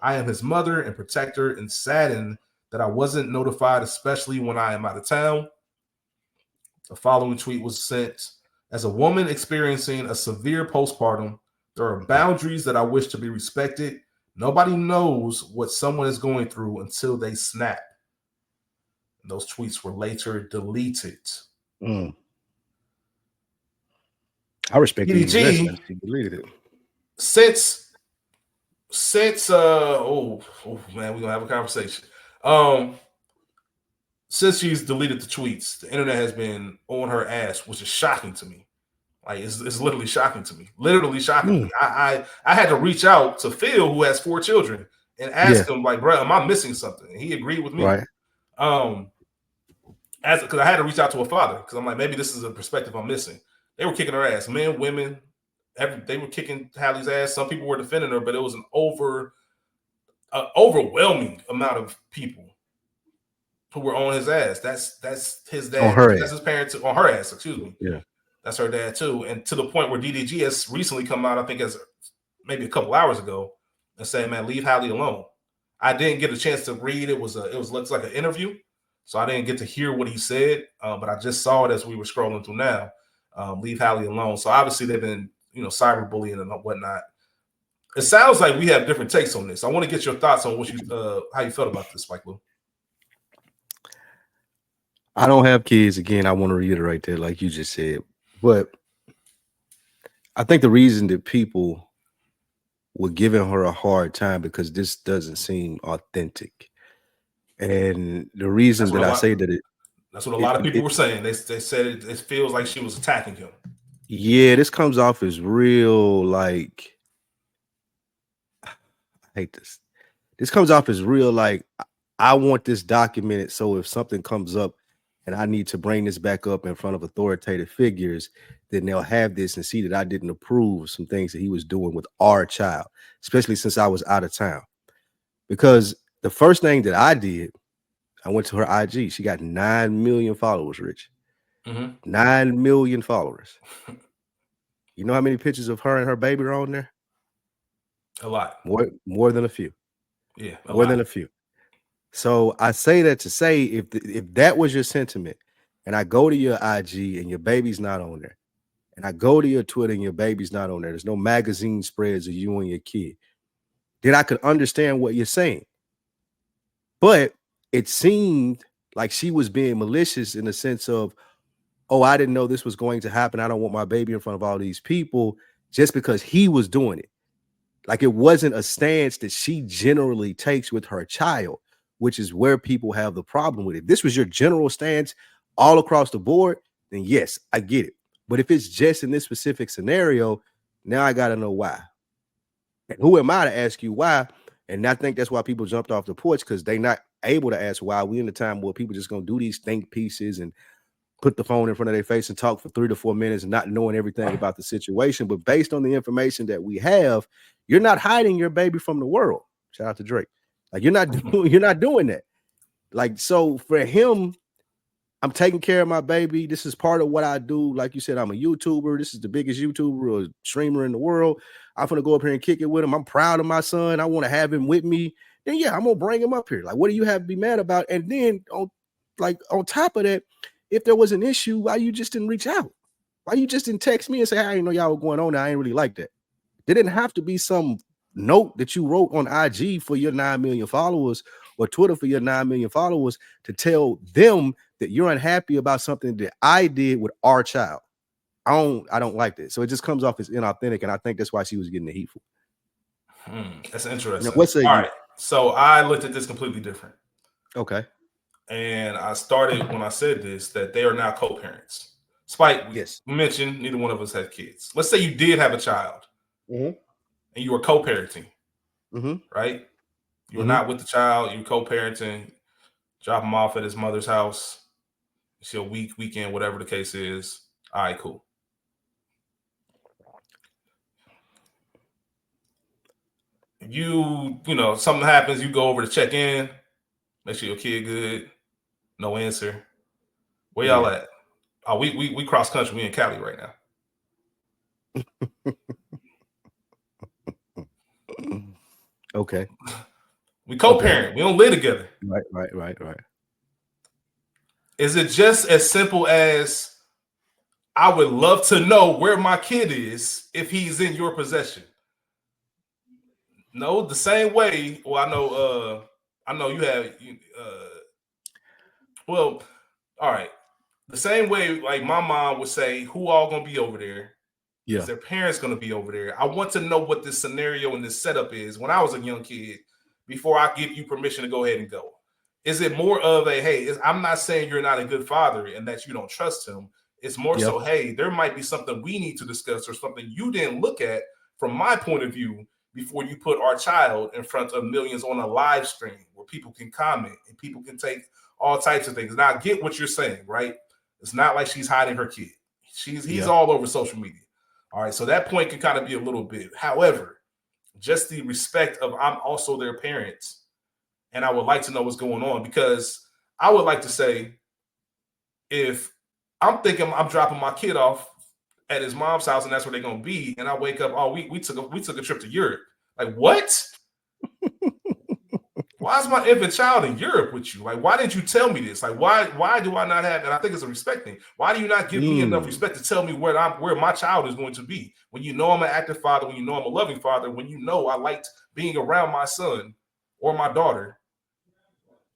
I am his mother and protector and saddened that I wasn't notified, especially when I am out of town." The following tweet was sent. "As a woman experiencing a severe postpartum, there are boundaries that I wish to be respected. Nobody knows what someone is going through until they snap." Those tweets were later deleted. I respect DDG. She deleted it. Since man, we're gonna have a conversation. Since she's deleted the tweets, the internet has been on her ass, which is shocking to me. Like it's literally shocking to me. Literally shocking me. I had to reach out to Phil, who has 4 children, and ask him, like, bro, am I missing something? And he agreed with me. Right. Because I had to reach out to a father, because I'm like, maybe this is a perspective I'm missing. They were kicking her ass, men, women, they were kicking Halle's ass. Some people were defending her, but it was an overwhelming amount of people who were on his ass. That's his dad. On her that's ass. His parents on her ass. Excuse me. Yeah, that's her dad too. And to the point where DDG has recently come out, I think as maybe a couple hours ago, and saying, "Man, leave Halle alone." I didn't get a chance to read. It looks like an interview, so I didn't get to hear what he said. But I just saw it as we were scrolling through now. Leave Halle alone. So obviously they've been, cyberbullying and whatnot. It sounds like we have different takes on this. I want to get your thoughts on how you felt about this, Spike Lou. I don't have kids. Again, I want to reiterate that, like you just said. But I think the reason that people were giving her a hard time because this doesn't seem authentic. And the reason that I say that that's what a lot of people were saying. They said it feels like she was attacking him. Yeah, this comes off as real, like, I hate this. This comes off as real, like, I want this documented, so if something comes up and I need to bring this back up in front of authoritative figures, then they'll have this and see that I didn't approve of some things that he was doing with our child, especially since I was out of town. Because the first thing that I did, I went to her IG. She got 9 million followers, Rich. Mhm. 9 million followers. You know how many pictures of her and her baby are on there? A lot. More than a few. Yeah, a More lot. than a few. So I say that to say if that was your sentiment, and I go to your IG and your baby's not on there, and I go to your Twitter and your baby's not on there, there's no magazine spreads of you and your kid, then I could understand what you're saying. But it seemed like she was being malicious in the sense of, oh, I didn't know this was going to happen. I don't want my baby in front of all these people just because he was doing it. Like it wasn't a stance that she generally takes with her child, which is where people have the problem with it. If this was your general stance all across the board, then yes, I get it. But if it's just in this specific scenario, now I got to know why. And who am I to ask you why? And I think that's why people jumped off the porch, because they're not able to ask why. We in the time where people just gonna do these think pieces and put the phone in front of their face and talk for 3 to 4 minutes and not knowing everything about the situation. But based on the information that we have, you're not hiding your baby from the world. Shout out to Drake. Like you're not doing that. Like, so for him, I'm taking care of my baby. This is part of what I do. Like you said, I'm a YouTuber. This is the biggest YouTuber or streamer in the world. I'm gonna go up here and kick it with him. I'm proud of my son. I want to have him with me. Then yeah, I'm gonna bring him up here. Like, what do you have to be mad about? And then on top of that, if there was an issue, why you just didn't reach out? Why you just didn't text me and say, I didn't know y'all were going on there. I ain't really like that. There didn't have to be some note that you wrote on IG for your 9 million followers or Twitter for your 9 million followers to tell them that you're unhappy about something that I did with our child. I don't like this. So it just comes off as inauthentic, and I think that's why she was getting the heat for. That's interesting. Now, all right. So I looked at this completely different. Okay. And I started when I said this that they are now co-parents. Spike, yes, we mentioned neither one of us had kids. Let's say you did have a child and you were co-parenting, right? You were not with the child, you were co-parenting, drop him off at his mother's house. It's your weekend, whatever the case is. All right, cool. You know, something happens, you go over to check in, make sure your kid good. No answer. Where y'all at? Oh, we cross country. We in Cali right now. Okay. We co-parent. Okay. We don't live together. Right. Is it just as simple as I would love to know where my kid is if he's in your possession? No, the same way. Well, I know you have. Well, all right. The same way, like my mom would say, who all gonna be over there? Yeah. Is their parents gonna be over there? I want to know what this scenario and this setup is when I was a young kid before I give you permission to go ahead and go. Is it more of a, hey, I'm not saying you're not a good father and that you don't trust him. It's more so, hey, there might be something we need to discuss or something you didn't look at from my point of view before you put our child in front of millions on a live stream where people can comment and people can take all types of things. Now, I get what you're saying, right? It's not like she's hiding her kid. He's all over social media. All right, so that point can kind of be a little bit. However, just the respect of I'm also their parents, and I would like to know what's going on, because I would like to say, if I'm thinking I'm dropping my kid off at his mom's house and that's where they're gonna be, and I wake up, oh, we took a trip to Europe. Like, what? Why is my infant child in Europe with you? Like, why didn't you tell me this? Like, why do I not have? And I think it's a respect thing. Why do you not give me enough respect to tell me where my child is going to be? When you know I'm an active father, when you know I'm a loving father, when you know I liked being around my son or my daughter,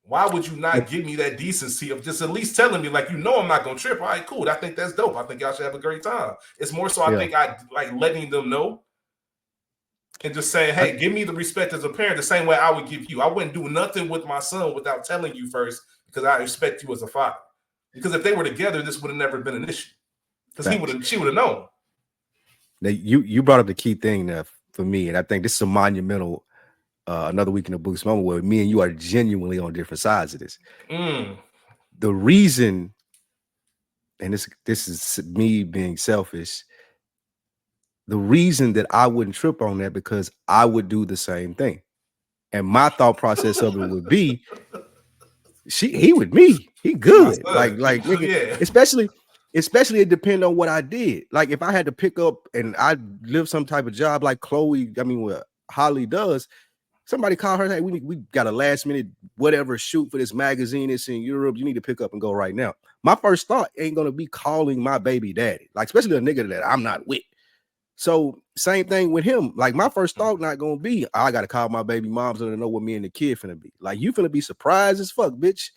why would you not give me that decency of just at least telling me, like, you know, I'm not gonna trip? All right, cool. I think that's dope. I think y'all should have a great time. It's more so I think I like letting them know. And just saying, hey, give me the respect as a parent the same way I would give you. I wouldn't do nothing with my son without telling you first, because I respect you as a father. Because if they were together, this would have never been an issue. Because she would have known. Now, you brought up the key thing there for me, and I think this is a monumental another week in the books moment where me and you are genuinely on different sides of this. The reason, and this is me being selfish, the reason that I wouldn't trip on that, because I would do the same thing. And my thought process of it would be, he with me, he good. Like nigga, especially especially it depends on what I did. Like if I had to pick up and I live some type of job like Chloe, I mean, what Holly does, somebody call her, hey, we got a last minute whatever shoot for this magazine. It's in Europe. You need to pick up and go right now. My first thought ain't gonna be calling my baby daddy, like especially a nigga that I'm not with. So same thing with him. Like my first thought not gonna be, I gotta call my baby mom so to know what me and the kid finna be. Like you finna be surprised as fuck, bitch.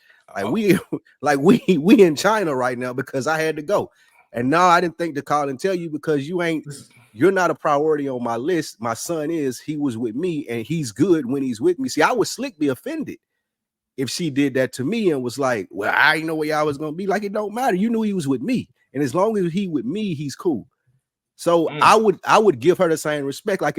Like we in China right now because I had to go. And now I didn't think to call and tell you because you're not a priority on my list. My son is, he was with me and he's good when he's with me. See, I would slick be offended if she did that to me and was like, well, I didn't know where y'all was gonna be. Like, it don't matter. You knew he was with me. And as long as he with me, he's cool. So I would give her the same respect. Like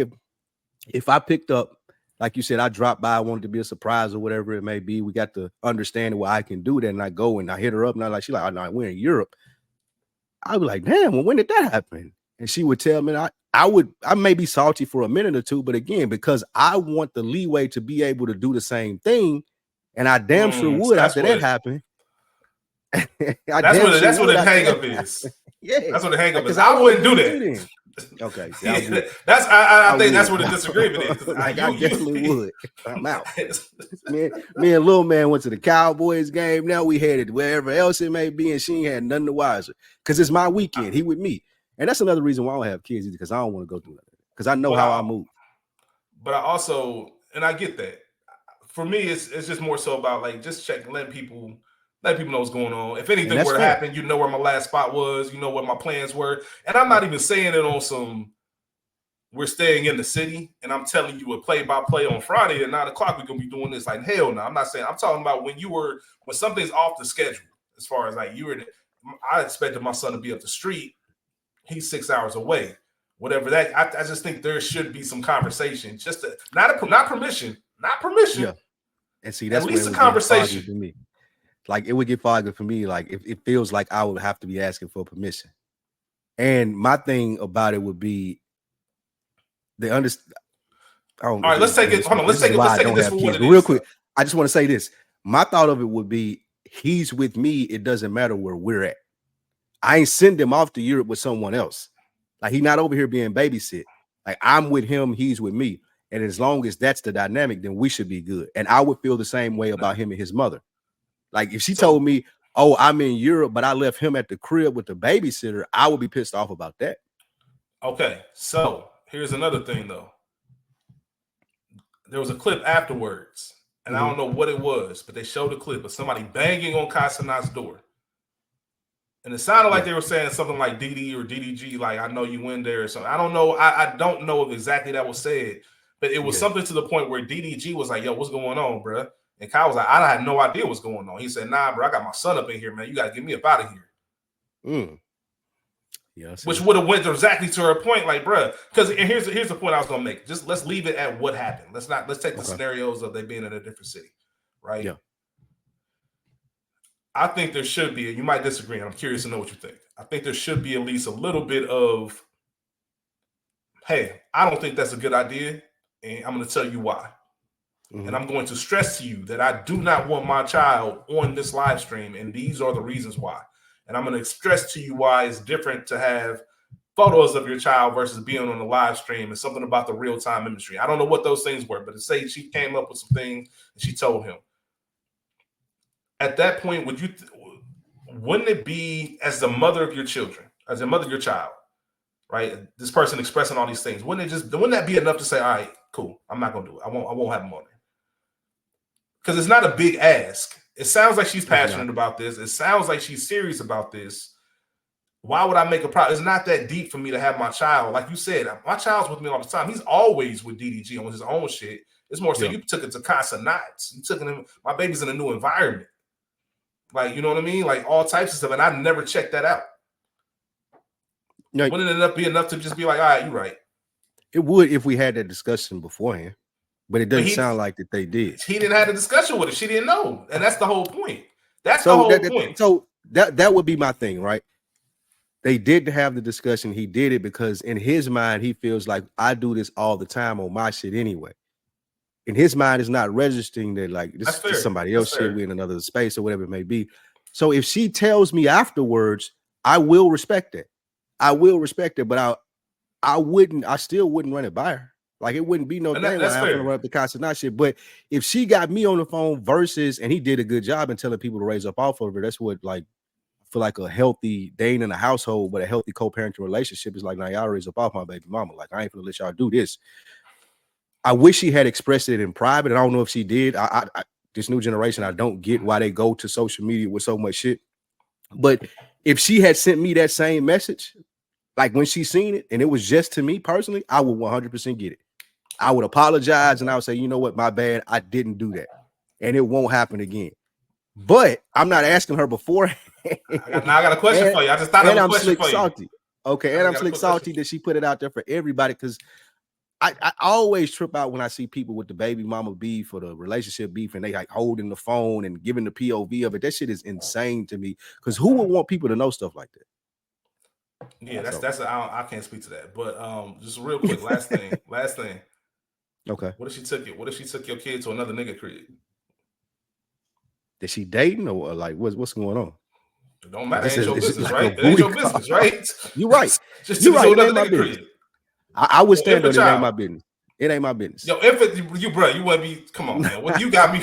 if I picked up, like you said, I dropped by, I wanted to be a surprise or whatever it may be. We got to understand why I can do that. And I go and I hit her up and I like, she's like, oh no, we're in Europe. I'd be like, damn, well, when did that happen? And she would tell me, I may be salty for a minute or two, but again, because I want the leeway to be able to do the same thing, and I damn sure would after that happened. That's what the hang up is. Yeah, that's what the hang up is. I wouldn't do that. Okay, see, I think that's where the disagreement is. Like, I definitely would. I'm out. Me and Lil Man went to the Cowboys game. Now we headed wherever else it may be, and she ain't had nothing to wiser because it's my weekend. He with me, and that's another reason why I don't have kids, because I don't want to go through that because I know how I move. But I also, and I get that. For me, it's just more so about like just letting people know what's going on. If anything were to happen, you know where my last spot was, you know what my plans were. And I'm not even saying it on some, we're staying in the city and I'm telling you a play-by-play on Friday at 9 o'clock, we're going to be doing this. Like, hell no, I'm not saying, I'm talking about when something's off the schedule, as far as like I expected my son to be up the street. He's 6 hours away. Whatever that, I just think there should be some conversation, just to, not permission. Yeah. And see, that's at least a conversation to me. Like it would get foggy for me. Like if it feels like I would have to be asking for permission. And my thing about it would be All right, let's take it. Hold on, let's take it this for what it is. Real quick, I just want to say this. My thought of it would be, he's with me. It doesn't matter where we're at. I ain't send him off to Europe with someone else. Like he's not over here being babysit. Like I'm with him, he's with me. And as long as that's the dynamic, then we should be good. And I would feel the same way about him and his mother. Like if she told me, oh, I'm in Europe, but I left him at the crib with the babysitter, I would be pissed off about that. Okay, so here's another thing though. There was a clip afterwards, and I don't know what it was, but they showed a clip of somebody banging on Casanat's door. And it sounded like they were saying something like DD or DDG, like, I know you went there or something. I don't know. I don't know if exactly that was said, but it was something to the point where DDG was like, yo, what's going on, bro? And Kyle was like, I had no idea what's going on. He said, nah, bro, I got my son up in here, man. You got to get me up out of here. Yeah, which would have went exactly to her point, like, bro. Because here's the point I was gonna make. Just let's leave it at what happened. Let's take the scenarios of they being in a different city, right? Yeah. I think there should be, and you might disagree, and I'm curious to know what you think. I think there should be at least a little bit of, hey, I don't think that's a good idea, and I'm going to tell you why. And I'm going to stress to you that I do not want my child on this live stream, and these are the reasons why. And I'm going to stress to you why it's different to have photos of your child versus being on the live stream and something about the real-time imagery. I don't know what those things were, but it say she came up with some things and she told him. At that point, wouldn't it be, as the mother of your children, as the mother of your child, right? This person expressing all these things, wouldn't that be enough to say, all right, cool, I'm not gonna do it. I won't have them on there. Because it's not a big ask. It sounds like she's passionate about this. It sounds like she's serious about this. Why would I make a problem? It's not that deep for me to have my child. Like you said, my child's with me all the time. He's always with DDG on his own shit. It's more so you took it to Casa Nights. You took him. My baby's in a new environment. Like, you know what I mean? Like all types of stuff. And I never checked that out. Wouldn't it end up being enough to just be like, all right, you're right? It would if we had that discussion beforehand. But it doesn't sound like that they did. He didn't have a discussion with her. She didn't know. And that's the whole point. That's the whole point. So that would be my thing, right? They did have the discussion. He did it because in his mind, he feels like I do this all the time on my shit anyway. In his mind, it's not registering that like this is somebody else shit. We're in another space or whatever it may be. So if she tells me afterwards, I will respect that. I will respect it, but I still wouldn't run it by her. Like, it wouldn't be no thing when I'm gonna run up the Castanet shit. But if she got me on the phone versus, and he did a good job in telling people to raise up off of her, that's what, like, for like a healthy, they ain't in a household, but a healthy co-parenting relationship is like, now y'all raise up off my baby mama. Like, I ain't gonna let y'all do this. I wish she had expressed it in private. And I don't know if she did. This new generation, I don't get why they go to social media with so much shit. But if she had sent me that same message, like when she seen it, and it was just to me personally, I would 100% get it. I would apologize and I would say, you know what, my bad, I didn't do that, and it won't happen again. But I'm not asking her beforehand. Now I got a question for you. I just thought of a question for you. Salty. Okay, and I'm slick salty that she put it out there for everybody, because I always trip out when I see people with the baby mama beef or the relationship beef, and they like holding the phone and giving the POV of it. That shit is insane to me, because who would want people to know stuff like that? Yeah, I can't speak to that. But just real quick, last thing. Okay. What if she took your kid to another nigga crib? Is she dating, or like what's going on? It don't matter. It ain't your business, right? It ain't your business, right? You're right. You're right. It ain't my business. I would stand on it. Ain't my business. It ain't my business. Yo, if you bro, you want to be? Come on, man. What you got me?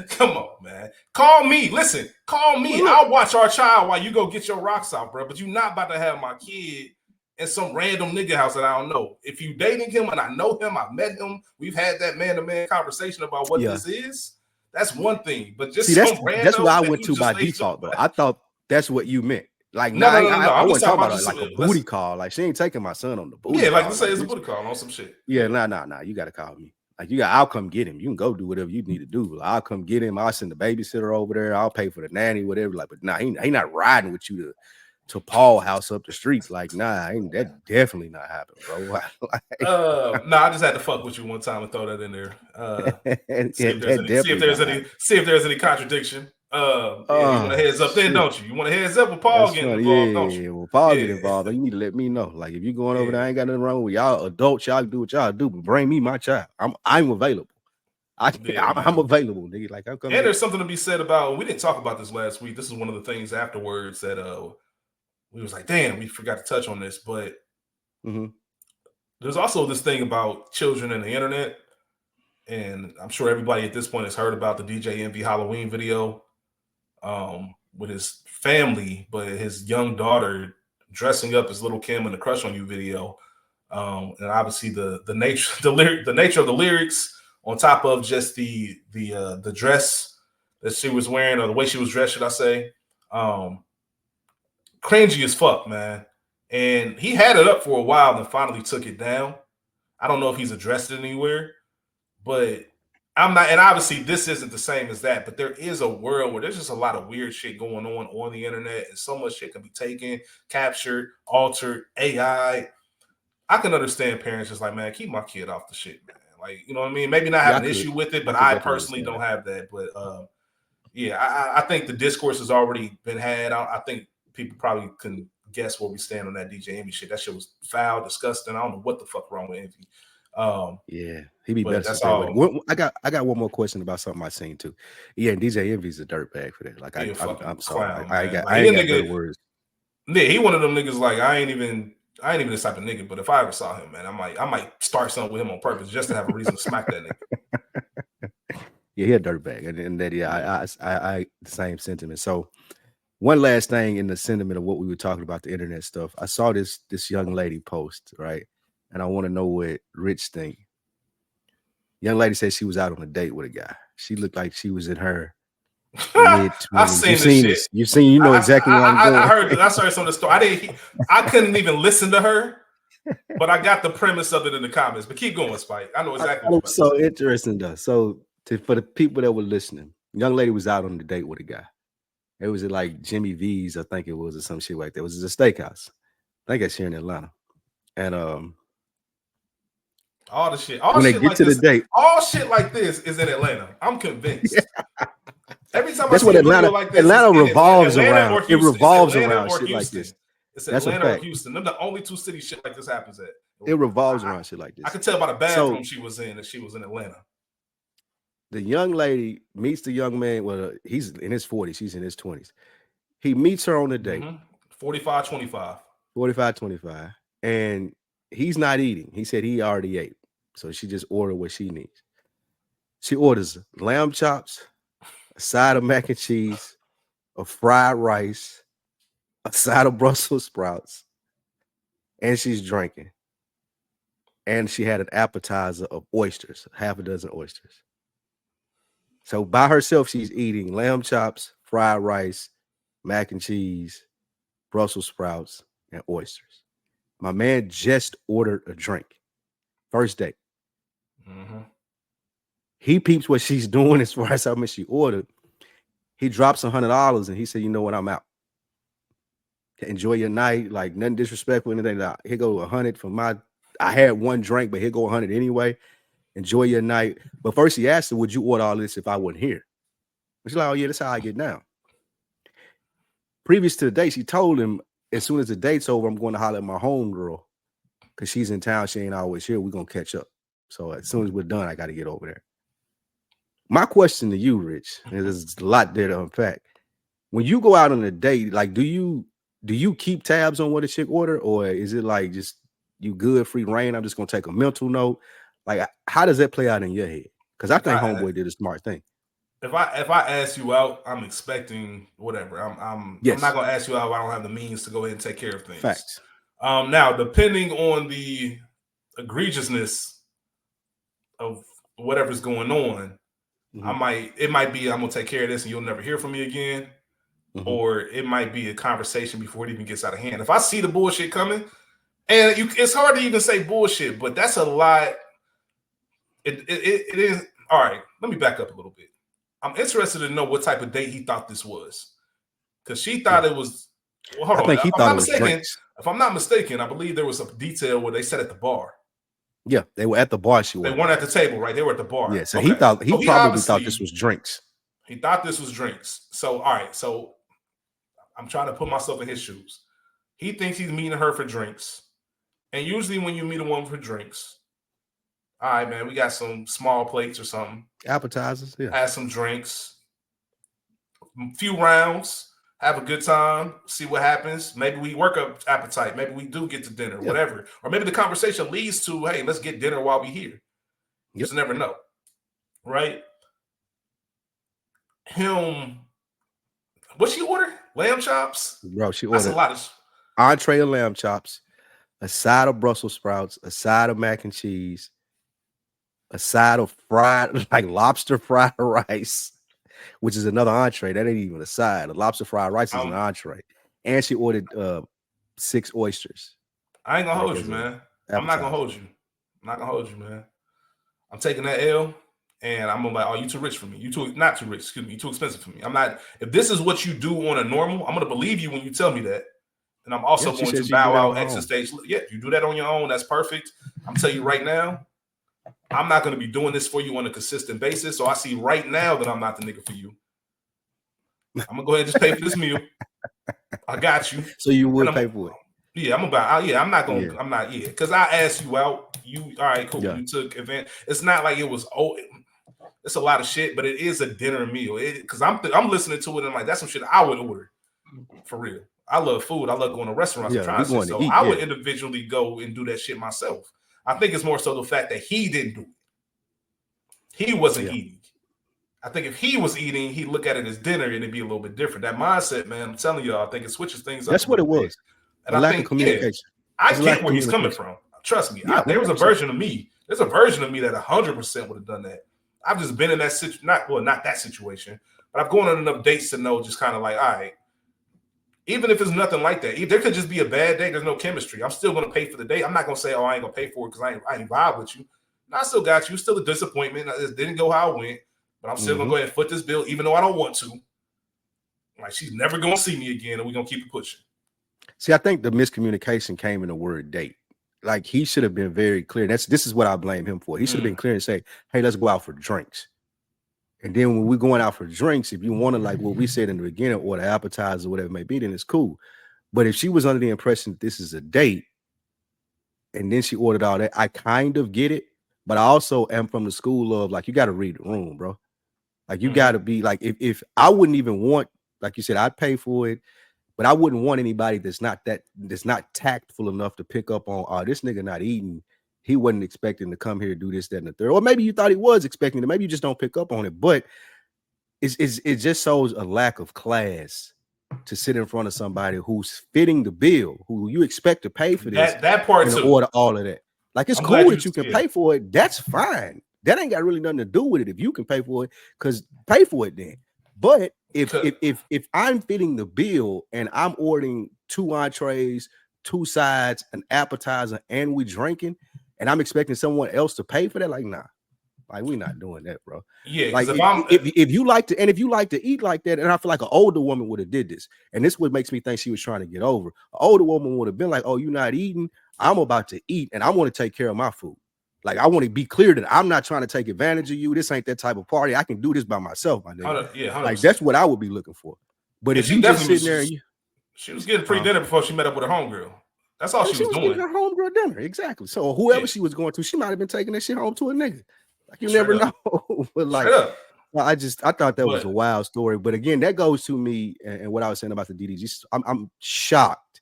Come on, man. Call me. Listen, call me. I'll watch our child while you go get your rocks out, bro. But you're not about to have my kid in some random nigga house that I don't know. If you dating him and I know him, I met him, we've had that man-to-man conversation about what this is. That's one thing. But just that's what I went to by default, though. I thought that's what you meant. Like, no, I wasn't talking about like a booty call. Like, she ain't taking my son on the booty. Yeah, like you say, it's a booty call on some shit. Yeah, nah. You got to call me. Like, I'll come get him. You can go do whatever you need to do. Like, I'll come get him. I'll send the babysitter over there. I'll pay for the nanny, whatever. Like, but nah, he not riding with you to Paul house up the street. Like, nah, that definitely not happening, bro. I just had to fuck with you one time and throw that in there. See if there's any contradiction. You want a heads up then, don't you? You want a heads up with Paul getting involved, don't you? Well, Paul get involved, you need to let me know. Like, if you're going over there, I ain't got nothing wrong with y'all adults. Y'all do what y'all do, but bring me my child. I'm available. I'm available, nigga. Like, I'm coming. And there's something to be said about. We didn't talk about this last week. This is one of the things afterwards that we was like, damn, we forgot to touch on this. But there's also this thing about children and the internet, and I'm sure everybody at this point has heard about the DJ Envy Halloween video. With his family, but his young daughter dressing up as Little Kim in the Crush on You video, and obviously the nature of the lyrics, on top of just the dress that she was wearing, or the way she was dressed, should I say, cringy as fuck, man. And he had it up for a while and finally took it down. I don't know if he's addressed it anywhere, but I'm not, and obviously this isn't the same as that, but there is a world where there's just a lot of weird shit going on the internet, and so much shit can be taken, captured, altered, AI. I can understand parents just like, man, keep my kid off the shit, man. Like, you know what I mean? Maybe not have an issue with it, but I personally don't have that. But I think the discourse has already been had. I think people probably can guess where we stand on that DJ Envy shit. That shit was foul, disgusting. I don't know what the fuck wrong with Envy. He be better. That's all. I got one more question about something I seen too. Yeah, and DJ Envy's a dirtbag for that. Like, I'm sorry, I ain't got better words. Yeah, he one of them niggas. Like, I ain't even this type of nigga. But if I ever saw him, man, I might start something with him on purpose just to have a reason to smack that nigga. Yeah, he a dirtbag, and that I the same sentiment. So, one last thing in the sentiment of what we were talking about, the internet stuff. I saw this young lady post, right? And I want to know what Rich think. Young lady said she was out on a date with a guy. She looked like she was in her mid-20s. I've seen this shit. You know exactly what I'm doing. I heard I saw some of the story. I couldn't even listen to her, but I got the premise of it in the comments. But keep going, Spike. I know exactly what it's so interesting, though. So for the people that were listening, young lady was out on the date with a guy. It was at like Jimmy V's, I think it was, or some shit like that. It was a steakhouse. I think it's here in Atlanta. And all the shit. When they get to the date, all shit like this is in Atlanta. I'm convinced. Yeah. Every time that's I what see Atlanta like this, Atlanta revolves around. It revolves around shit like this. It's Atlanta or Houston. They're the only two cities shit like this happens at. It revolves around shit like this. I can tell by the bathroom she was in that she was in Atlanta. The young lady meets the young man. Well, he's in his 40s. She's in his 20s. He meets her on a date. 45-25. 45-25. And he's not eating. He said he already ate. So she just ordered what she needs. She orders lamb chops, a side of mac and cheese, a fried rice, a side of Brussels sprouts, and she's drinking. And she had an appetizer of oysters, half a dozen oysters. So by herself, she's eating lamb chops, fried rice, mac and cheese, Brussels sprouts, and oysters. My man just ordered a drink. First date. He peeps what she's doing as far as how much she ordered. He drops $100 and he said, you know what, I'm out. Enjoy your night. Like nothing disrespectful, anything. Like, here go 100 for my, I had one drink, but here go 100 anyway. Enjoy your night. But first he asked her, would you order all this if I wasn't here? She's like, oh yeah, that's how I get down. Previous to the date, she told him, as soon as the date's over, I'm going to holler at my homegirl because she's in town. She ain't always here. We're going to catch up. So as soon as we're done, I got to get over there. My question to you, Rich, and there's a lot there to unpack. When you go out on a date, like, do you keep tabs on what a chick order, or is it like just you good, free reign? I'm just going to take a mental note. Like, how does that play out in your head? Because I think homeboy did a smart thing. If I ask you out, I'm expecting whatever. I'm not gonna ask you out if I don't have the means to go ahead and take care of things. Facts. Now, depending on the egregiousness of whatever's going on, it might be I'm gonna take care of this and you'll never hear from me again, or it might be a conversation before it even gets out of hand. If I see the bullshit coming, and it's hard to even say bullshit, but that's a lot. It is. All right, let me back up a little bit. I'm interested to know what type of date he thought this was, because she thought it was. Well, hold on. I think he thought it was drinks. If I'm not mistaken, I believe there was a detail where they sat at the bar. Yeah, they were at the bar. They weren't at the table, right? They were at the bar. Yeah, so he probably thought this was drinks. He thought this was drinks. So, all right. So, I'm trying to put myself in his shoes. He thinks he's meeting her for drinks, and usually when you meet a woman for drinks, all right, man, we got some small plates or something. Appetizers, yeah. Add some drinks, a few rounds, have a good time, see what happens. Maybe we work up appetite. Maybe we do get to dinner, whatever. Or maybe the conversation leads to, hey, let's get dinner while we're here. You just never know, right? What'd she order? Lamb chops? Bro, she ordered a lot of entree of lamb chops, a side of Brussels sprouts, a side of mac and cheese, a side of fried, like lobster fried rice, which is another entree. That ain't even a side. A lobster fried rice is an entree. And she ordered 6 oysters. I ain't gonna hold you, man. I'm not gonna hold you. Man. I'm taking that L, and I'm gonna be like, oh, you too rich for me. Not too rich, excuse me, you too expensive for me. I'm not. If this is what you do on a normal, I'm gonna believe you when you tell me that. And I'm also going to bow out, exit stage. Yeah, you do that on your own. That's perfect. I'm telling you right now, I'm not going to be doing this for you on a consistent basis. So I see right now that I'm not the nigga for you. I'm going to go ahead and just pay for this meal. I got you. So you would pay for it? Yeah, I'm not going to, I'm not, because I asked you out. All right, cool. Yeah. You took advantage. It's not like it was, it's a lot of shit, but it is a dinner meal. Because I'm listening to it and I'm like, that's some shit I would order. For real. I love food. I love going to restaurants and trying shit. So I would individually go and do that shit myself. I think it's more so the fact that he didn't do it. He wasn't eating. I think if he was eating, he'd look at it as dinner and it'd be a little bit different. That mindset, man, I'm telling y'all, I think it switches things up. That's what it was. And I think, I get where he's coming from. Trust me. There was a version of me. There's a version of me that 100% would have done that. I've just been in that situation. Not that situation, but I've gone on enough dates to know just kind of like, all right, even if it's nothing like that, there could just be a bad day. There's no chemistry. I'm still going to pay for the date. I'm not going to say, oh, I ain't going to pay for it because I ain't vibe with you. No, I still got you. Still a disappointment. It didn't go how I went, but I'm still going to go ahead and foot this bill, even though I don't want to. Like, she's never going to see me again, and we're going to keep it pushing. See, I think the miscommunication came in the word date. Like, he should have been very clear. This is what I blame him for. He should have been clear and say, hey, let's go out for drinks. And then when we're going out for drinks, if you want to, like what we said in the beginning, order appetizers or whatever it may be, then it's cool. But if she was under the impression that this is a date, and then she ordered all that, I kind of get it. But I also am from the school of, like, you got to read the room, bro. Like, you got to be like, if I wouldn't even want like you said, I'd pay for it, but I wouldn't want anybody that's not tactful enough to pick up on, oh, this nigga not eating. He wasn't expecting to come here to do this, that, and the third. Or maybe you thought he was expecting it. Maybe you just don't pick up on it. But it just shows a lack of class to sit in front of somebody who's fitting the bill, who you expect to pay for this. That part and too. Order all of that. Like, it's cool that you can pay for it. That's fine. That ain't got really nothing to do with it. If you can pay for it, because pay for it then. But if I'm fitting the bill and I'm ordering 2 entrees, 2 sides, an appetizer, and we drinking, and I'm expecting someone else to pay for that, like, nah, like, we not doing that, bro. Yeah, like if you like to eat like that, and I feel like an older woman would have did this, and this what makes me think she was trying to get over. An older woman would have been like, oh, you not eating? I'm about to eat, and I want to take care of my food. Like, I want to be clear that I'm not trying to take advantage of you. This ain't that type of party. I can do this by myself, my nigga. Yeah, 100%. Like, that's what I would be looking for. But if you just sitting there, she was getting free dinner before she met up with her homegirl. That's all she was doing. Getting her homegirl dinner, exactly. So whoever she was going to, she might have been taking that shit home to a nigga. Like, you never know. But like, I thought that was a wild story. But again, that goes to me and what I was saying about the DDG. I'm shocked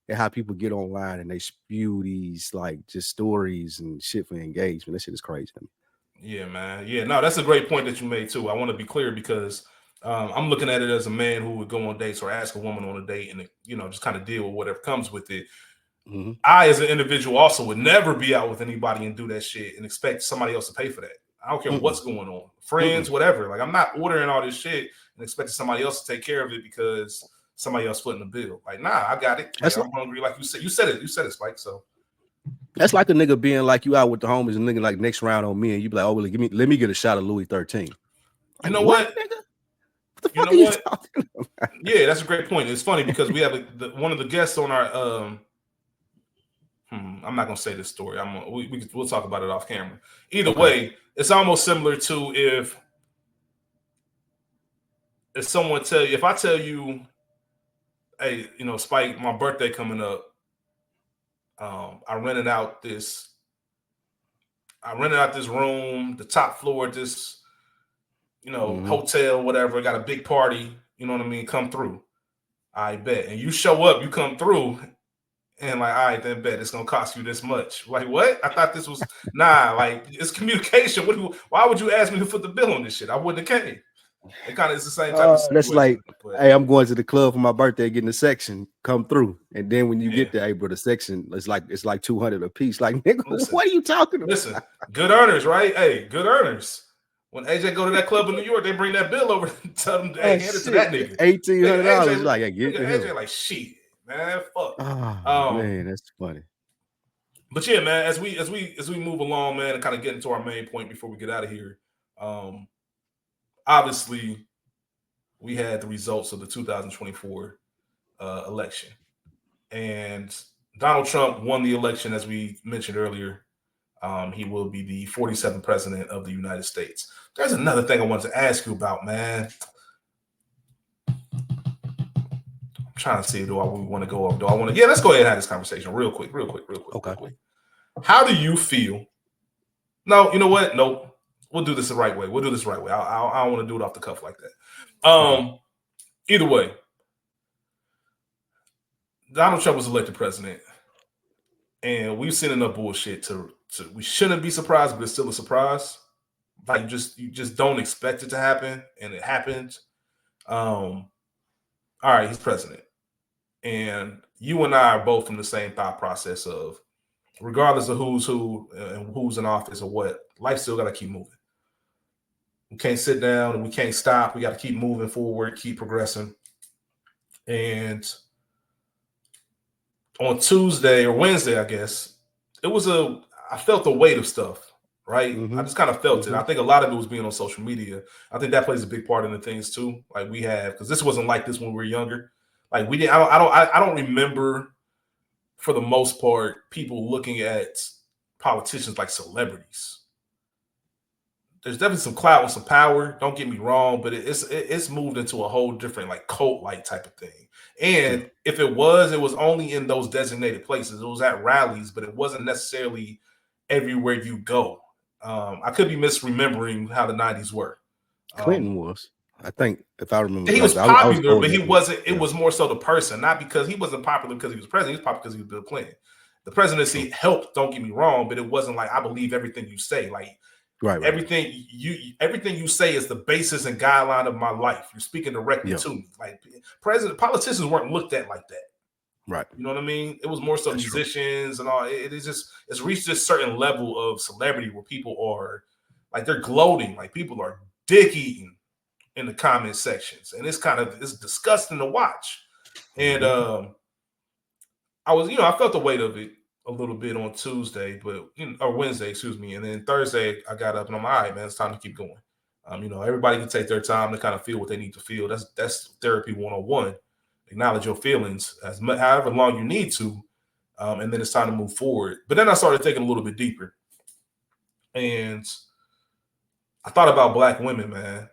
at how people get online and they spew these like just stories and shit for engagement. That shit is crazy to me. Yeah, man. Yeah, no, that's a great point that you made too. I want to be clear because I'm looking at it as a man who would go on dates or ask a woman on a date and, you know, just kind of deal with whatever comes with it. Mm-hmm. I, as an individual, also would never be out with anybody and do that shit and expect somebody else to pay for that. I don't care what's going on, friends, whatever. Like, I'm not ordering all this shit and expecting somebody else to take care of it because somebody else footing the bill. Like, nah, I got it. Like, I'm hungry. Like you said, you said it, Spike. So that's like a nigga being like, you out with the homies and nigga like next round on me, and you be like, oh, well, let me get a shot of Louis 13. You know what? Nigga? What the fuck are you talking about? Yeah, that's a great point. It's funny because we have one of the guests on our I'm not gonna say this story. We'll talk about it off camera. Either way, it's almost similar to if someone if I tell you, hey, you know, Spike, my birthday coming up. I rented out this room, the top floor, this, you know, hotel, whatever. Got a big party. You know what I mean? Come through. I bet. And you show up, you come through. And like, all right, then bet it's gonna cost you this much. Like, what? I thought this was like, it's communication. Why would you ask me to foot the bill on this shit? I wouldn't have came. It kind of is the same type of situation. That's like, hey, I'm going to the club for my birthday, getting a section, come through. And then when you get there, hey, bro, the section it's like 200 a piece. Like, nigga, what are you talking about? Listen, good earners, right? Hey, good earners. When AJ go to that club in New York, they bring that bill over and tell them, hey, hand it to that nigga. $1,800. Like, I get AJ like, shit. Man, fuck. Man, that's funny. But yeah, man, as we move along, man, and kind of get into our main point before we get out of here, obviously we had the results of the 2024 election, and Donald Trump won the election, as we mentioned earlier. He will be the 47th president of the United States. There's another thing I wanted to ask you about, man. Trying to see, do I want to go up? Do I want to? Yeah, let's go ahead and have this conversation real quick. Okay. How do you feel? No, you know what? Nope. We'll do this the right way. I don't want to do it off the cuff like that. Either way, Donald Trump was elected president, and we've seen enough bullshit to we shouldn't be surprised, but it's still a surprise. Like, you just don't expect it to happen, and it happened. All right, he's president. And you and I are both in the same thought process of, regardless of who's who and who's in office or what, life still got to keep moving. We can't sit down and we can't stop. We got to keep moving forward, keep progressing. And on Tuesday or Wednesday, I guess, I felt the weight of stuff, right? I just kind of felt it. I think a lot of it was being on social media. I think that plays a big part in the things too. Like, we have, because this wasn't like this when we were younger. Like, we didn't. I don't remember, for the most part, people looking at politicians like celebrities. There's definitely some clout and some power. Don't get me wrong, but it's moved into a whole different, like, cult-like type of thing. And if it was only in those designated places. It was at rallies, but it wasn't necessarily everywhere you go. I could be misremembering how the 90s were. Clinton was. I think if I remember, He right, was I was popular, old but he enough. wasn't. It Yeah. was more so the person, not because he wasn't popular because he was president. He was popular because he was Bill Clinton. The presidency helped. Don't get me wrong, but it wasn't like I believe everything you say. Like Right. everything you say is the basis and guideline of my life. You're speaking directly Yeah. to me. Like politicians weren't looked at like that. Right. You know what I mean? It was more so That's true. musicians and all. It's reached this certain level of celebrity where people are like they're gloating, like people are dick eating in the comment sections, and it's disgusting to watch. And I felt the weight of it a little bit on Tuesday, or Wednesday, excuse me, and then Thursday I got up and I'm all right, man. It's time to keep going. Everybody can take their time to kind of feel what they need to feel. That's therapy 101. Acknowledge your feelings however long you need to, and then it's time to move forward. But then I started thinking a little bit deeper, and I thought about Black women, man.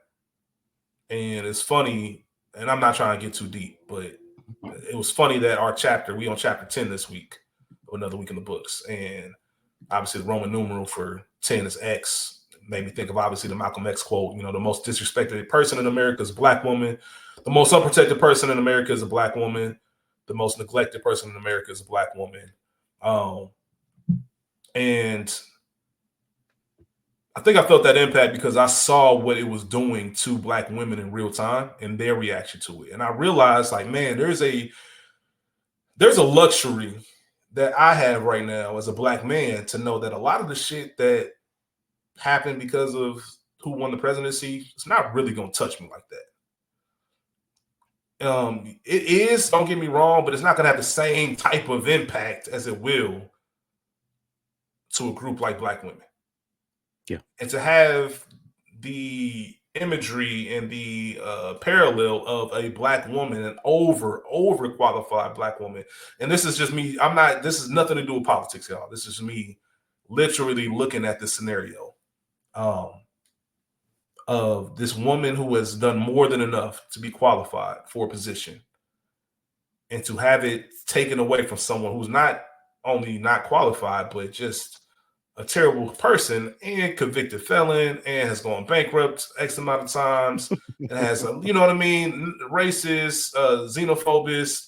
And it's funny, and I'm not trying to get too deep, but it was funny that we on chapter 10 this week, another week in the books. And obviously the Roman numeral for 10 is X. Made me think of obviously the Malcolm X quote, the most disrespected person in America is a Black woman. The most unprotected person in America is a Black woman. The most neglected person in America is a Black woman. And I think I felt that impact because I saw what it was doing to Black women in real time and their reaction to it. And I realized, like, man, there's a luxury that I have right now as a Black man to know that a lot of the shit that happened because of who won the presidency, it's not really going to touch me like that. It is, don't get me wrong, but it's not going to have the same type of impact as it will to a group like Black women. Yeah. And to have the imagery and the parallel of a Black woman, an overqualified Black woman. And this is just me. This is nothing to do with politics, y'all. This is me literally looking at this scenario of this woman who has done more than enough to be qualified for a position, and to have it taken away from someone who's not only not qualified, but just a terrible person and convicted felon and has gone bankrupt X amount of times and has racist, xenophobist,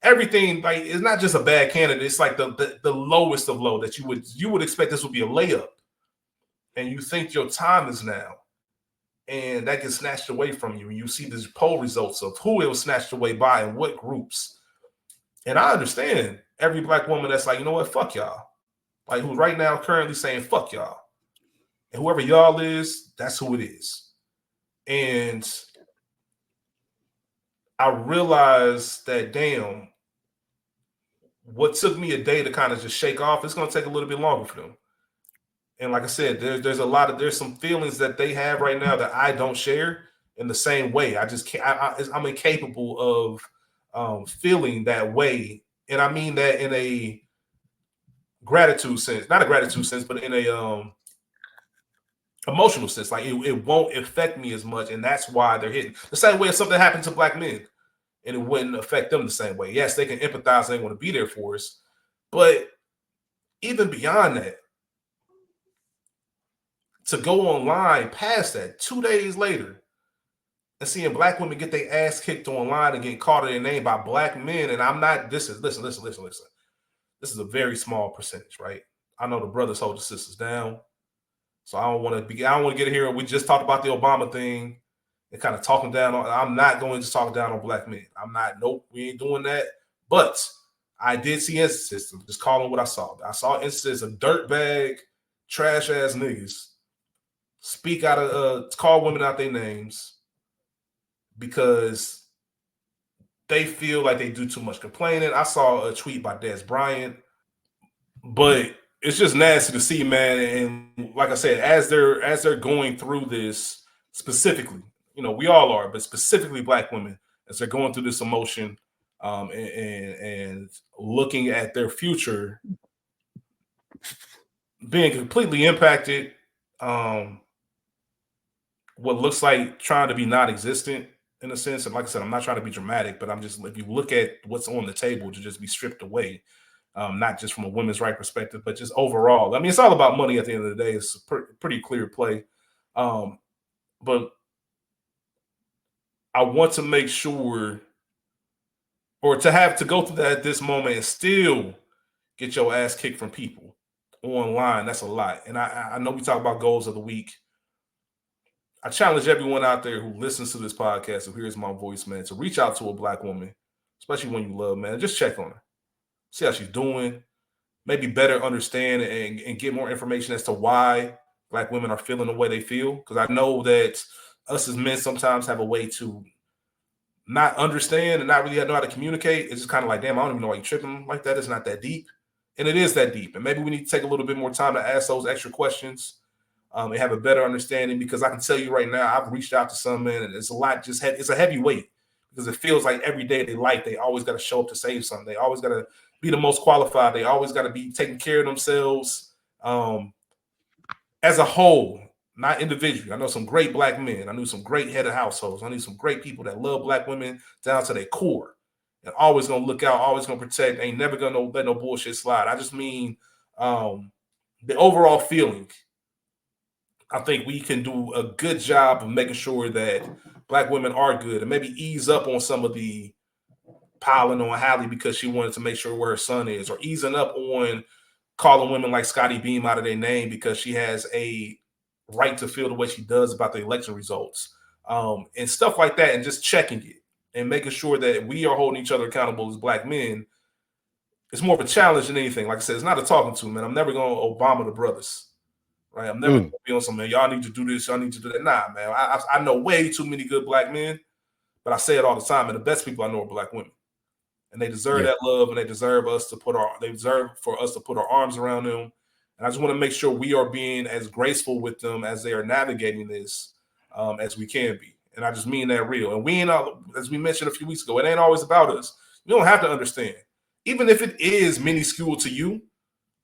everything. Like, it's not just a bad candidate. It's like the lowest of low that you would expect this would be a layup, and you think your time is now, and that gets snatched away from you. And you see these poll results of who it was snatched away by and what groups. And I understand every Black woman that's like, you know what, fuck y'all. Like, who's right now currently saying fuck y'all. And whoever y'all is, that's who it is. And I realized that, damn, what took me a day to kind of just shake off, it's going to take a little bit longer for them. And like I said, there's some feelings that they have right now that I don't share in the same way. I just can't, I'm incapable of feeling that way. And I mean that in a gratitude sense, not a gratitude sense, but in a emotional sense. Like, it won't affect me as much, and that's why they're hitting the same way if something happened to Black men, and it wouldn't affect them the same way. Yes, they can empathize, they want to be there for us, but even beyond that, to go online past that 2 days later and seeing Black women get their ass kicked online and getting called in their name by Black men, and listen. This is a very small percentage, right? I know the brothers hold the sisters down. So I don't want to get here. We just talked about the Obama thing and kind of talking down on. I'm not going to talk down on Black men. Nope, we ain't doing that. But I did see instances, just calling what I saw. I saw instances of dirtbag, trash ass niggas speak out of call women out their names because they feel like they do too much complaining. I saw a tweet by Des Bryant, but it's just nasty to see, man. And like I said, as they're going through this specifically, we all are, but specifically Black women, as they're going through this emotion and looking at their future being completely impacted, what looks like trying to be non-existent in a sense. And like I said, I'm not trying to be dramatic, but if you look at what's on the table to just be stripped away, not just from a women's right perspective, but just overall. I mean, it's all about money at the end of the day. It's a pretty clear play. But I want to make sure, or to have to go through that at this moment and still get your ass kicked from people online. That's a lot. And I know we talk about goals of the week. I challenge everyone out there who listens to this podcast, who hears my voice, man, to reach out to a Black woman, especially when you love, man. Just check on her, see how she's doing, maybe better understand and get more information as to why Black women are feeling the way they feel. Because I know that us as men sometimes have a way to not understand and not really know how to communicate. It's just kind of like, damn, I don't even know why you're tripping like that. It's not that deep. And it is that deep. And maybe we need to take a little bit more time to ask those extra questions and have a better understanding, because I can tell you right now, I've reached out to some men and it's a lot, it's a heavy weight, because it feels like every day they always got to show up to save something. They always got to be the most qualified. They always got to be taking care of themselves as a whole, not individually. I know some great Black men. I knew some great head of households. I knew some great people that love Black women down to their core and always going to look out, always going to protect, ain't never going to let no bullshit slide. I just mean the overall feeling. I think we can do a good job of making sure that Black women are good, and maybe ease up on some of the piling on Halle because she wanted to make sure where her son is, or easing up on calling women like Scotty Beam out of their name because she has a right to feel the way she does about the election results, and stuff like that, and just checking it and making sure that we are holding each other accountable as Black men. It's more of a challenge than anything. Like I said, it's not a talking to, man. I'm never going to Obama the brothers. Right, I'm never going to be on some, man, y'all need to do this, y'all need to do that. Nah, man, I know way too many good Black men, but I say it all the time, and the best people I know are Black women. And they deserve that love, and they deserve for us to put our arms around them. And I just want to make sure we are being as graceful with them as they are navigating this as we can be. And I just mean that real. And we ain't, as we mentioned a few weeks ago, it ain't always about us. You don't have to understand. Even if it is minuscule to you,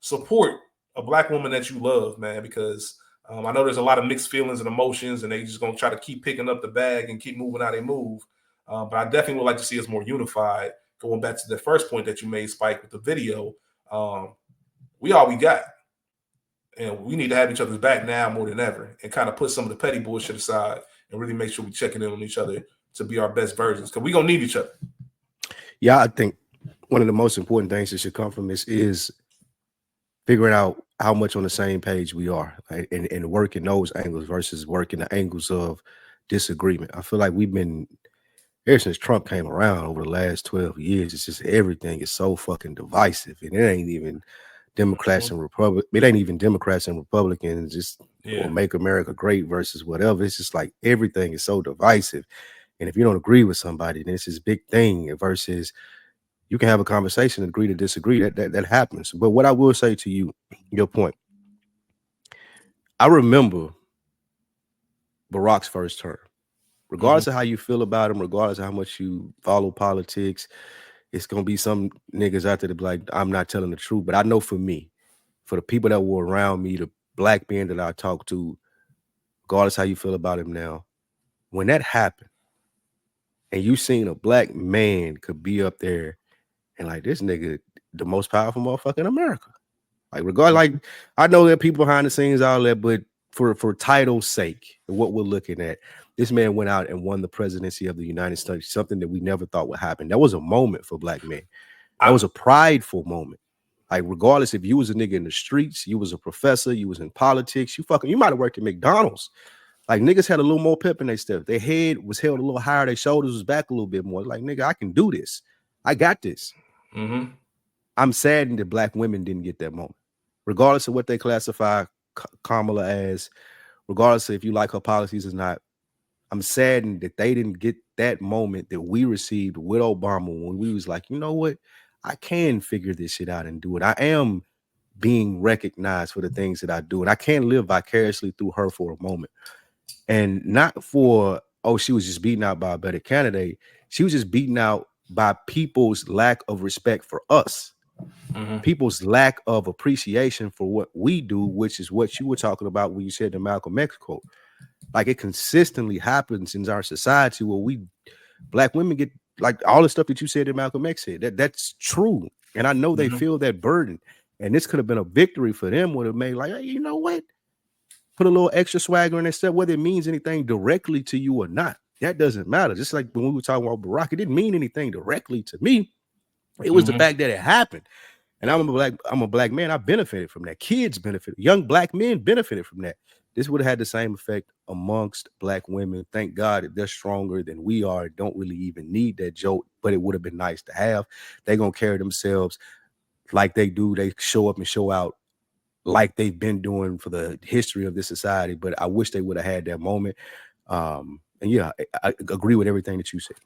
support a Black woman that you love, man, because I know there's a lot of mixed feelings and emotions, and they just going to try to keep picking up the bag and keep moving how they move. But I definitely would like to see us more unified. Going back to the first point that you made, Spike, with the video, we all we got. And we need to have each other's back now more than ever, and kind of put some of the petty bullshit aside and really make sure we're checking in on each other to be our best versions, because we're going to need each other. Yeah, I think one of the most important things that should come from this is figuring out how much on the same page we are, right? and working those angles versus working the angles of disagreement. I feel like we've been, ever since Trump came around over the last 12 years, it's just everything is so fucking divisive, and it ain't even Democrats and Republicans. It ain't even Democrats and Republicans, just or make America great versus whatever. It's just like everything is so divisive. And if you don't agree with somebody, then it's this big thing versus you can have a conversation and agree to disagree. That happens. But what I will say to you, your point, I remember Barack's first term. Regardless of how you feel about him, regardless of how much you follow politics, it's going to be some niggas out there that be like, I'm not telling the truth. But I know for me, for the people that were around me, the Black men that I talked to, regardless how you feel about him now, when that happened and you seen a Black man could be up there and like, this nigga, the most powerful motherfucker in America. Like, regardless, like, I know there are people behind the scenes, all that, but for title's sake, what we're looking at, this man went out and won the presidency of the United States, something that we never thought would happen. That was a moment for Black men. That was a prideful moment. Like, regardless if you was a nigga in the streets, you was a professor, you was in politics, you might have worked at McDonald's. Like, niggas had a little more pep in their step. Their head was held a little higher, their shoulders was back a little bit more. Like, nigga, I can do this. I got this. I'm saddened that Black women didn't get that moment. Regardless of what they classify Kamala as, regardless of if you like her policies or not, I'm saddened that they didn't get that moment that we received with Obama when we was like, you know what? I can figure this shit out and do it. I am being recognized for the things that I do, and I can live vicariously through her for a moment. And not for, oh, she was just beaten out by a better candidate. She was just beaten out by people's lack of respect for us. People's lack of appreciation for what we do, which is what you were talking about when you said the Malcolm X quote. Like, it consistently happens in our society where Black women get, like, all the stuff that you said that Malcolm X said, that's true. And I know they feel that burden. And this could have been a victory for them, would have made like, hey, you know what? Put a little extra swagger in their step, whether it means anything directly to you or not. that doesn't matter. Just like when we were talking about Barack, it didn't mean anything directly to me. It was the fact that it happened. And I'm a black man. I benefited from that. Kids benefited. Young black men benefited from that. This would have had the same effect amongst black women. Thank God that they're stronger than we are. Don't really even need that joke, but it would have been nice to have. They're going to carry themselves like they do. They show up and show out like they've been doing for the history of this society. But I wish they would have had that moment. And yeah, I agree with everything that you said.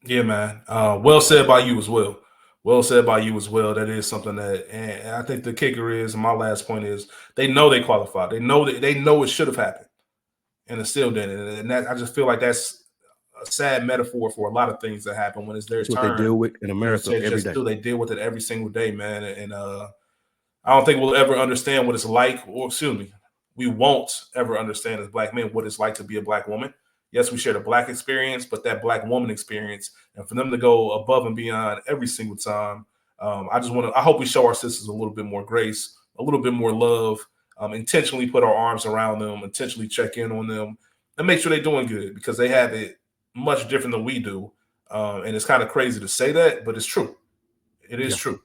Yeah, man. Well said by you as well. Well said by you as well. That is something that, and I think the kicker is, and my last point is, they know they qualified. They know it should have happened, and it still didn't. And that, I just feel like that's a sad metaphor for a lot of things that happen when it's their That's turn. what they deal with in America every day. They deal with it every single day, man. And I don't think we'll ever understand what it's like, or excuse me, we won't ever understand as black men what it's like to be a black woman. Yes, we share the black experience, but that black woman experience, and for them to go above and beyond every single time, I hope we show our sisters a little bit more grace, a little bit more love, intentionally put our arms around them, intentionally check in on them, and make sure they're doing good, because they have it much different than we do. And it's kind of crazy to say that, but it's true. It is true.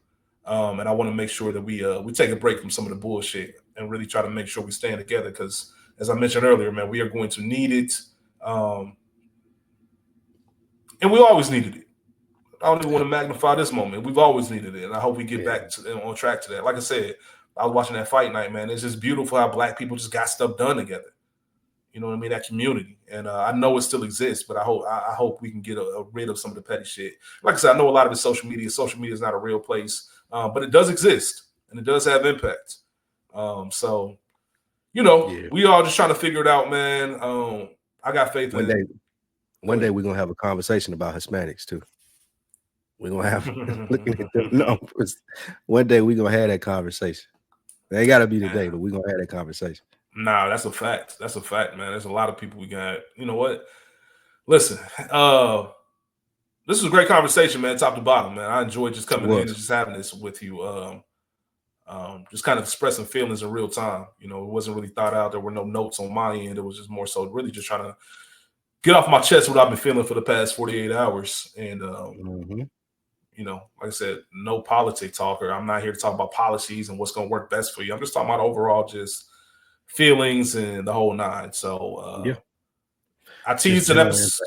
And I want to make sure that we take a break from some of the bullshit and really try to make sure we stand together, because, as I mentioned earlier, man, we are going to need it. And we always needed it. I don't even want to magnify this moment. We've always needed it, and I hope we get back on track to that. Like I said, I was watching that fight night, man. It's just beautiful how black people just got stuff done together. You know what I mean? That community, and I know it still exists, but I hope we can get rid of some of the petty shit. Like I said, I know a lot of it's social media. Social media is not a real place, but it does exist, and it does have impact. So, you know, we all just trying to figure it out, man. I got faith in One day we're gonna have a conversation about Hispanics too. We're gonna have looking at them numbers. One day we're gonna have that conversation. They ain't gotta be today, but we're gonna have that conversation. Nah, that's a fact. That's a fact, man. There's a lot of people we got. You know what? Listen, this was a great conversation, man, top to bottom, man. I enjoyed just coming in and just having this with you. Just kind of expressing feelings in real time. You know, it wasn't really thought out. There were no notes on my end. It was just more so really just trying to get off my chest what I've been feeling for the past 48 hours. And, you know, like I said, no politic talker. I'm not here to talk about policies and what's going to work best for you. I'm just talking about overall just feelings and the whole nine. So, I teased an episode.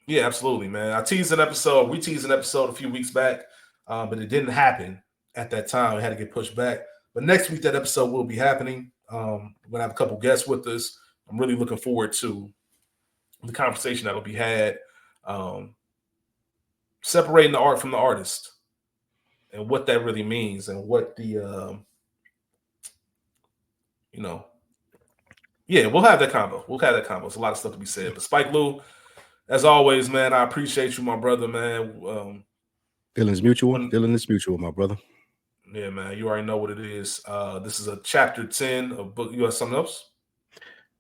Yeah, absolutely, man. I teased an episode. We teased an episode a few weeks back, but it didn't happen at that time. It had to get pushed back. But next week, that episode will be happening. We're going to have a couple guests with us. I'm really looking forward to the conversation that'll be had, separating the art from the artist and what that really means, and what the, you know, we'll have that combo. There's a lot of stuff to be said. But Spike Lou, as always, man, I appreciate you, my brother, man. Feelings mutual. Feeling is mutual, my brother. Yeah, man. You already know what it is. This is a chapter 10 of book. You have something else?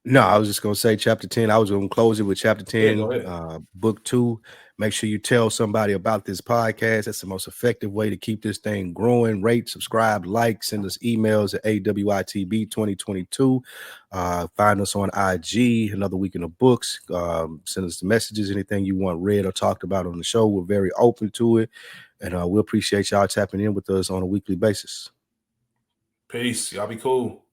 No, I was just going to say chapter 10. I was going to close it with chapter 10, book 2. Make sure you tell somebody about this podcast. That's the most effective way to keep this thing growing. Rate, subscribe, like, send us emails at awitb2022. Find us on IG, Another Week in the Books. Send us the messages, anything you want read or talked about on the show. We're very open to it. And we appreciate y'all tapping in with us on a weekly basis. Peace. Y'all be cool.